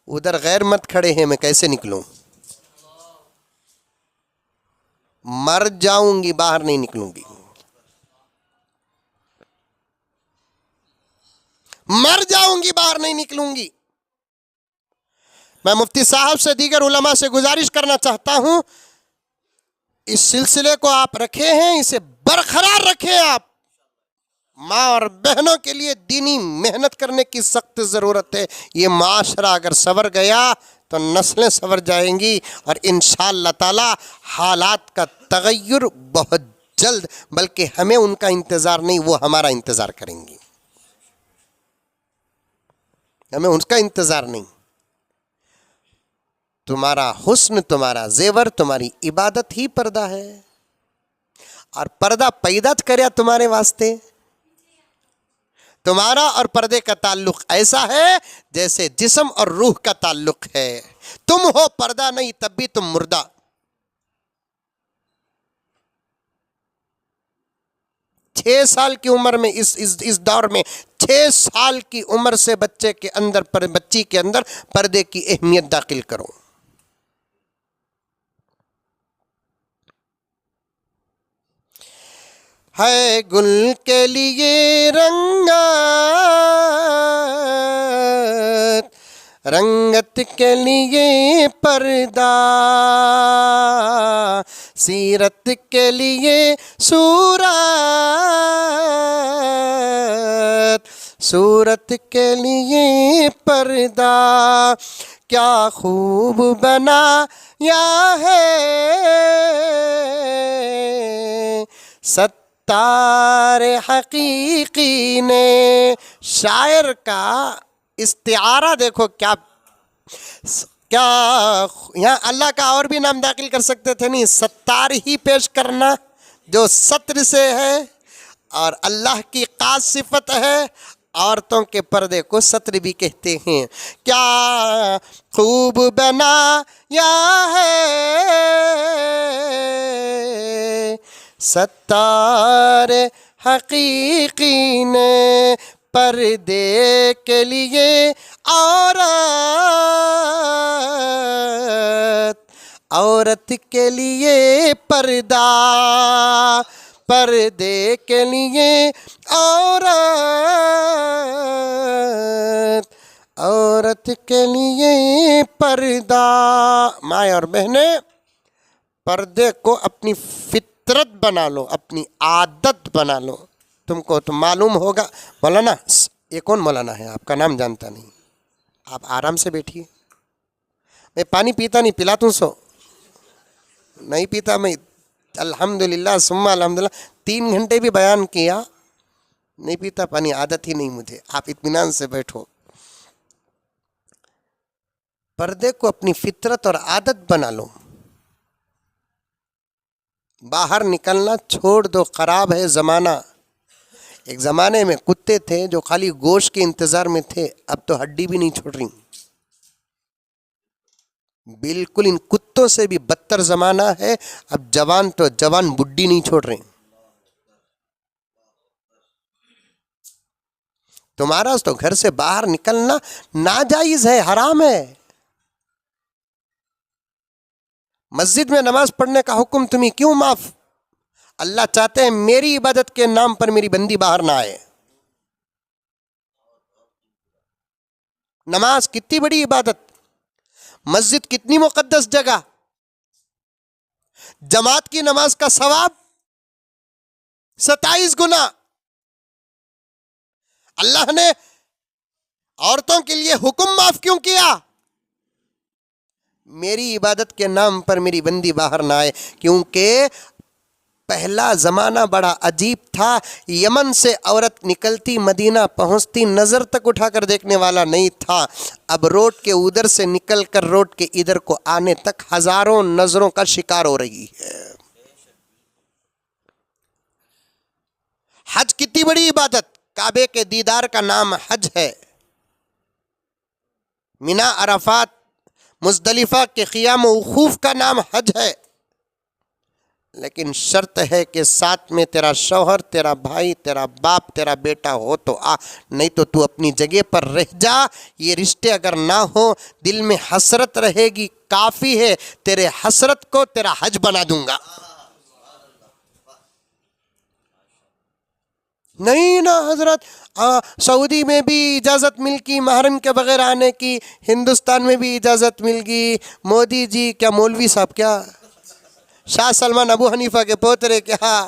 A: ادھر غیر مت کھڑے ہیں, میں کیسے نکلوں؟ مر جاؤں گی, باہر نہیں نکلوں گی, مر جاؤں گی, باہر نہیں نکلوں گی. میں مفتی صاحب سے, دیگر علماء سے گزارش کرنا چاہتا ہوں, اس سلسلے کو آپ رکھے ہیں, اسے برقرار رکھیں. آپ ماں اور بہنوں کے لیے دینی محنت کرنے کی سخت ضرورت ہے. یہ معاشرہ اگر سنور گیا تو نسلیں سنور جائیں گی, اور انشاءاللہ تعالی حالات کا تغیر بہت جلد, بلکہ ہمیں ان کا انتظار نہیں, وہ ہمارا انتظار کریں گی, ہمیں ان کا انتظار نہیں. تمہارا حسن, تمہارا زیور, تمہاری عبادت ہی پردہ ہے, اور پردہ پیدا کریا تمہارے واسطے. تمہارا اور پردے کا تعلق ایسا ہے جیسے جسم اور روح کا تعلق ہے. تم ہو پردہ نہیں تب بھی تم مردہ. 6 سال کی عمر میں, اس دور میں 6 سال کی عمر سے بچے کے اندر, بچی کے اندر پردے کی اہمیت داخل کرو. ہے گل کے لیے رنگت کے لیے پردہ, سیرت کے لیے صورت کے لیے پردہ. کیا خوب بنایا ہے ستار حقیقی نے. شاعر کا استعارہ دیکھو, کیا یہاں اللہ کا اور بھی نام داخل کر سکتے تھے, نہیں, ستار ہی پیش کرنا جو ستر سے ہے, اور اللہ کی خاص صفت ہے. عورتوں کے پردے کو ستر بھی کہتے ہیں. کیا خوب بنایا ہے ستار حقیقی نے, پردے کے لیے عورت کے لیے پردہ, پردے کے لیے عورت کے لیے پردہ. مائیں اور بہنیں, پردے کو اپنی فطرت بنا لو, اپنی عادت بنا لو. تم کو تو معلوم ہوگا, مولانا, یہ کون مولانا ہے, آپ کا نام جانتا نہیں, آپ آرام سے بیٹھیے. میں پانی پیتا نہیں, پلاتا سو نہیں پیتا میں, الحمدللہ ثم الحمدللہ 3 گھنٹے بھی بیان کیا, نہیں پیتا پانی, عادت ہی نہیں مجھے. آپ اطمینان سے بیٹھو. پردے کو اپنی فطرت اور عادت بنا لو. باہر نکلنا چھوڑ دو, خراب ہے زمانہ. ایک زمانے میں کتے تھے جو خالی گوشت کے انتظار میں تھے, اب تو ہڈی بھی نہیں چھوڑ رہی. بالکل ان کتوں سے بھی بدتر زمانہ ہے. اب جوان تو جوان بڈھی نہیں چھوڑ رہے. تمہارا تو گھر سے باہر نکلنا ناجائز ہے, حرام ہے. مسجد میں نماز پڑھنے کا حکم تمہیں کیوں معاف؟ اللہ چاہتے ہیں میری عبادت کے نام پر میری بندی باہر نہ آئے. نماز کتنی بڑی عبادت, مسجد کتنی مقدس جگہ, جماعت کی نماز کا ثواب 27 گنا. اللہ نے عورتوں کے لیے حکم معاف کیوں کیا؟ میری عبادت کے نام پر میری بندی باہر نہ آئے, کیونکہ پہلا زمانہ بڑا عجیب تھا. یمن سے عورت نکلتی مدینہ پہنچتی نظر تک اٹھا کر دیکھنے والا نہیں تھا. اب روڈ کے ادھر سے نکل کر روڈ کے ادھر کو آنے تک ہزاروں نظروں کا شکار ہو رہی ہے. حج کتنی بڑی عبادت. کعبے کے دیدار کا نام حج ہے. مینا عرفات مزدلفہ کے قیام و وقوف کا نام حج ہے. لیکن شرط ہے کہ ساتھ میں تیرا شوہر، تیرا بھائی، تیرا باپ، تیرا بیٹا ہو تو آ، نہیں تو تو اپنی جگہ پر رہ جا. یہ رشتے اگر نہ ہو دل میں حسرت رہے گی، کافی ہے تیرے حسرت کو تیرا حج بنا دوں گا. نہیں نا حضرت، سعودی میں بھی اجازت مل گئی محرم کے بغیر آنے کی، ہندوستان میں بھی اجازت مل گئی. مودی جی کیا مولوی صاحب کیا شاہ سلمان ابو حنیفہ کے پوترے کیا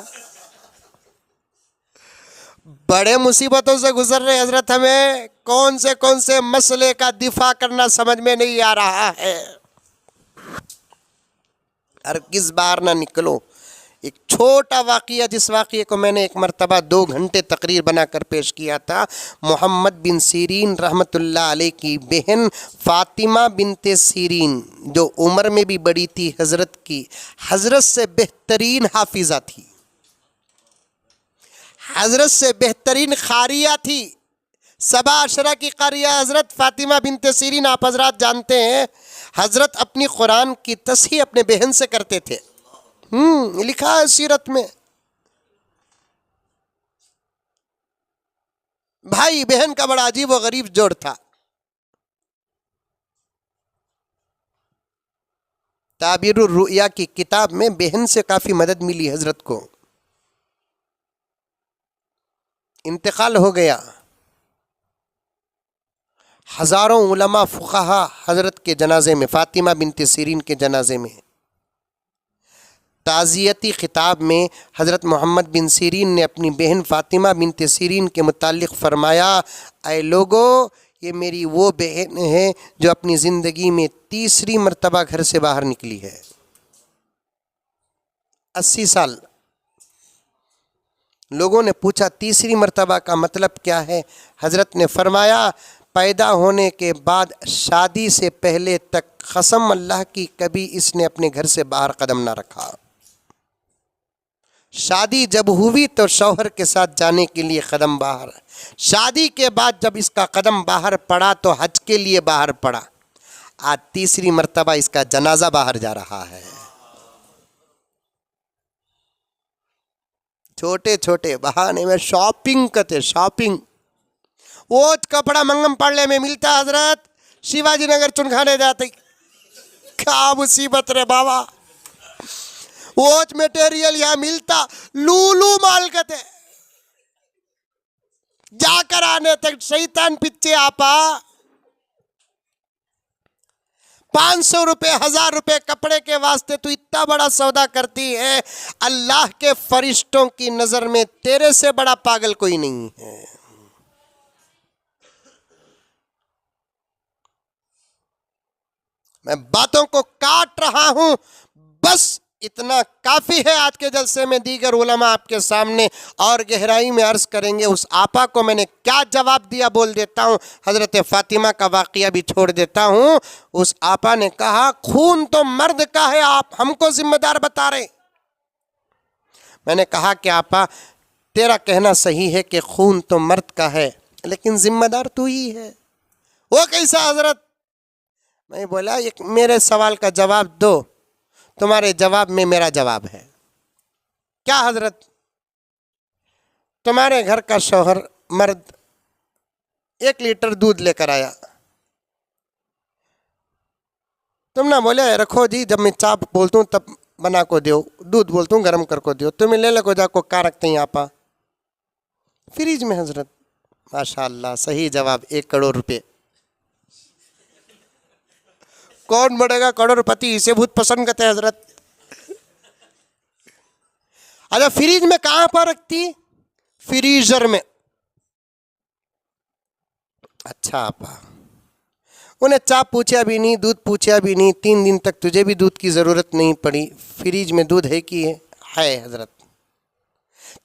A: بڑے مصیبتوں سے گزر رہے حضرت. ہمیں کون سے مسئلے کا دفاع کرنا سمجھ میں نہیں آ رہا ہے. ہرگز باہر نہ نکلو. ایک چھوٹا واقعہ، جس واقعے کو میں نے ایک مرتبہ 2 گھنٹے تقریر بنا کر پیش کیا تھا. محمد بن سیرین رحمۃ اللہ علیہ کی بہن فاطمہ بنت سیرین، جو عمر میں بھی بڑی تھی حضرت کی، حضرت سے بہترین حافظہ تھی، حضرت سے بہترین قاریہ تھی. 7 عشرہ کی قاریہ حضرت فاطمہ بنت سیرین. آپ حضرات جانتے ہیں حضرت اپنی قرآن کی تصحیح اپنے بہن سے کرتے تھے. لکھا ہے سیرت میں. بھائی بہن کا بڑا عجیب و غریب جوڑ تھا. تعبیر الرؤیا کی کتاب میں بہن سے کافی مدد ملی حضرت کو. انتقال ہو گیا. ہزاروں علماء فقہا حضرت کے جنازے میں، فاطمہ بنت سیرین کے جنازے میں. تعزیتی خطاب میں حضرت محمد بن سیرین نے اپنی بہن فاطمہ بنت سیرین کے متعلق فرمایا، اے لوگو، یہ میری وہ بہن ہے جو اپنی زندگی میں تیسری مرتبہ گھر سے باہر نکلی ہے. 80 سال. لوگوں نے پوچھا تیسری مرتبہ کا مطلب کیا ہے؟ حضرت نے فرمایا، پیدا ہونے کے بعد شادی سے پہلے تک قسم اللہ کی کبھی اس نے اپنے گھر سے باہر قدم نہ رکھا. شادی جب ہوئی تو شوہر کے ساتھ جانے کے لیے قدم باہر. شادی کے بعد جب اس کا قدم باہر پڑا تو حج کے لیے باہر پڑا. آج تیسری مرتبہ اس کا جنازہ باہر جا رہا ہے. چھوٹے چھوٹے بہانے میں شاپنگ کرتے. شاپنگ وہ کپڑا منگم پڑلے میں ملتا حضرت، شیواجی نگر چنکھانے جاتے. کیا مصیبت رے بابا. ووچ میٹیریل یہاں ملتا، لولو مال کتے جا کر آنے تک شیطان پچھے آپا. 500 روپے 1000 روپے کپڑے کے واسطے تو اتنا بڑا سودا کرتی ہے. اللہ کے فرشتوں کی نظر میں تیرے سے بڑا پاگل کوئی نہیں ہے. میں باتوں کو کاٹ رہا ہوں، بس اتنا کافی ہے. آج کے جلسے میں دیگر علماء آپ کے سامنے اور گہرائی میں عرض کریں گے. اس آپا کو میں نے کیا جواب دیا بول دیتا ہوں. حضرت فاطمہ کا واقعہ بھی چھوڑ دیتا ہوں. اس آپا نے کہا خون تو مرد کا ہے، آپ ہم کو ذمہ دار بتا رہے. میں نے کہا کہ آپا تیرا کہنا صحیح ہے کہ خون تو مرد کا ہے، لیکن ذمہ دار تو ہی ہے. وہ کیسا حضرت؟ میں بولا ایک میرے سوال کا جواب دو، تمہارے جواب میں میرا جواب ہے. کیا حضرت؟ تمہارے گھر کا شوہر مرد 1 لیٹر دودھ لے کر آیا، تم نہ بولے رکھو جی، جب میں چاپ بولتا ہوں تب بنا کو دیو، دودھ بولتا ہوں گرم کر کو دیو، تمہیں لے لے کو جا کو کہاں رکھتے ہیں آپا؟ فریج میں حضرت. ماشاء اللہ صحیح جواب. 1 کروڑ روپے. کون بڑھے گا کروڑ پتی، اسے بہت پسند کرتے ہیں حضرت. اچھا فریج میں کہاں پر رکھتی؟ فریزر میں. اچھا آپا، انہیں چاپ پوچھا بھی نہیں، دودھ پوچھا بھی نہیں، 3 دن تک تجھے بھی دودھ کی ضرورت نہیں پڑی. فریج میں دودھ ہے کہ ہے حضرت؟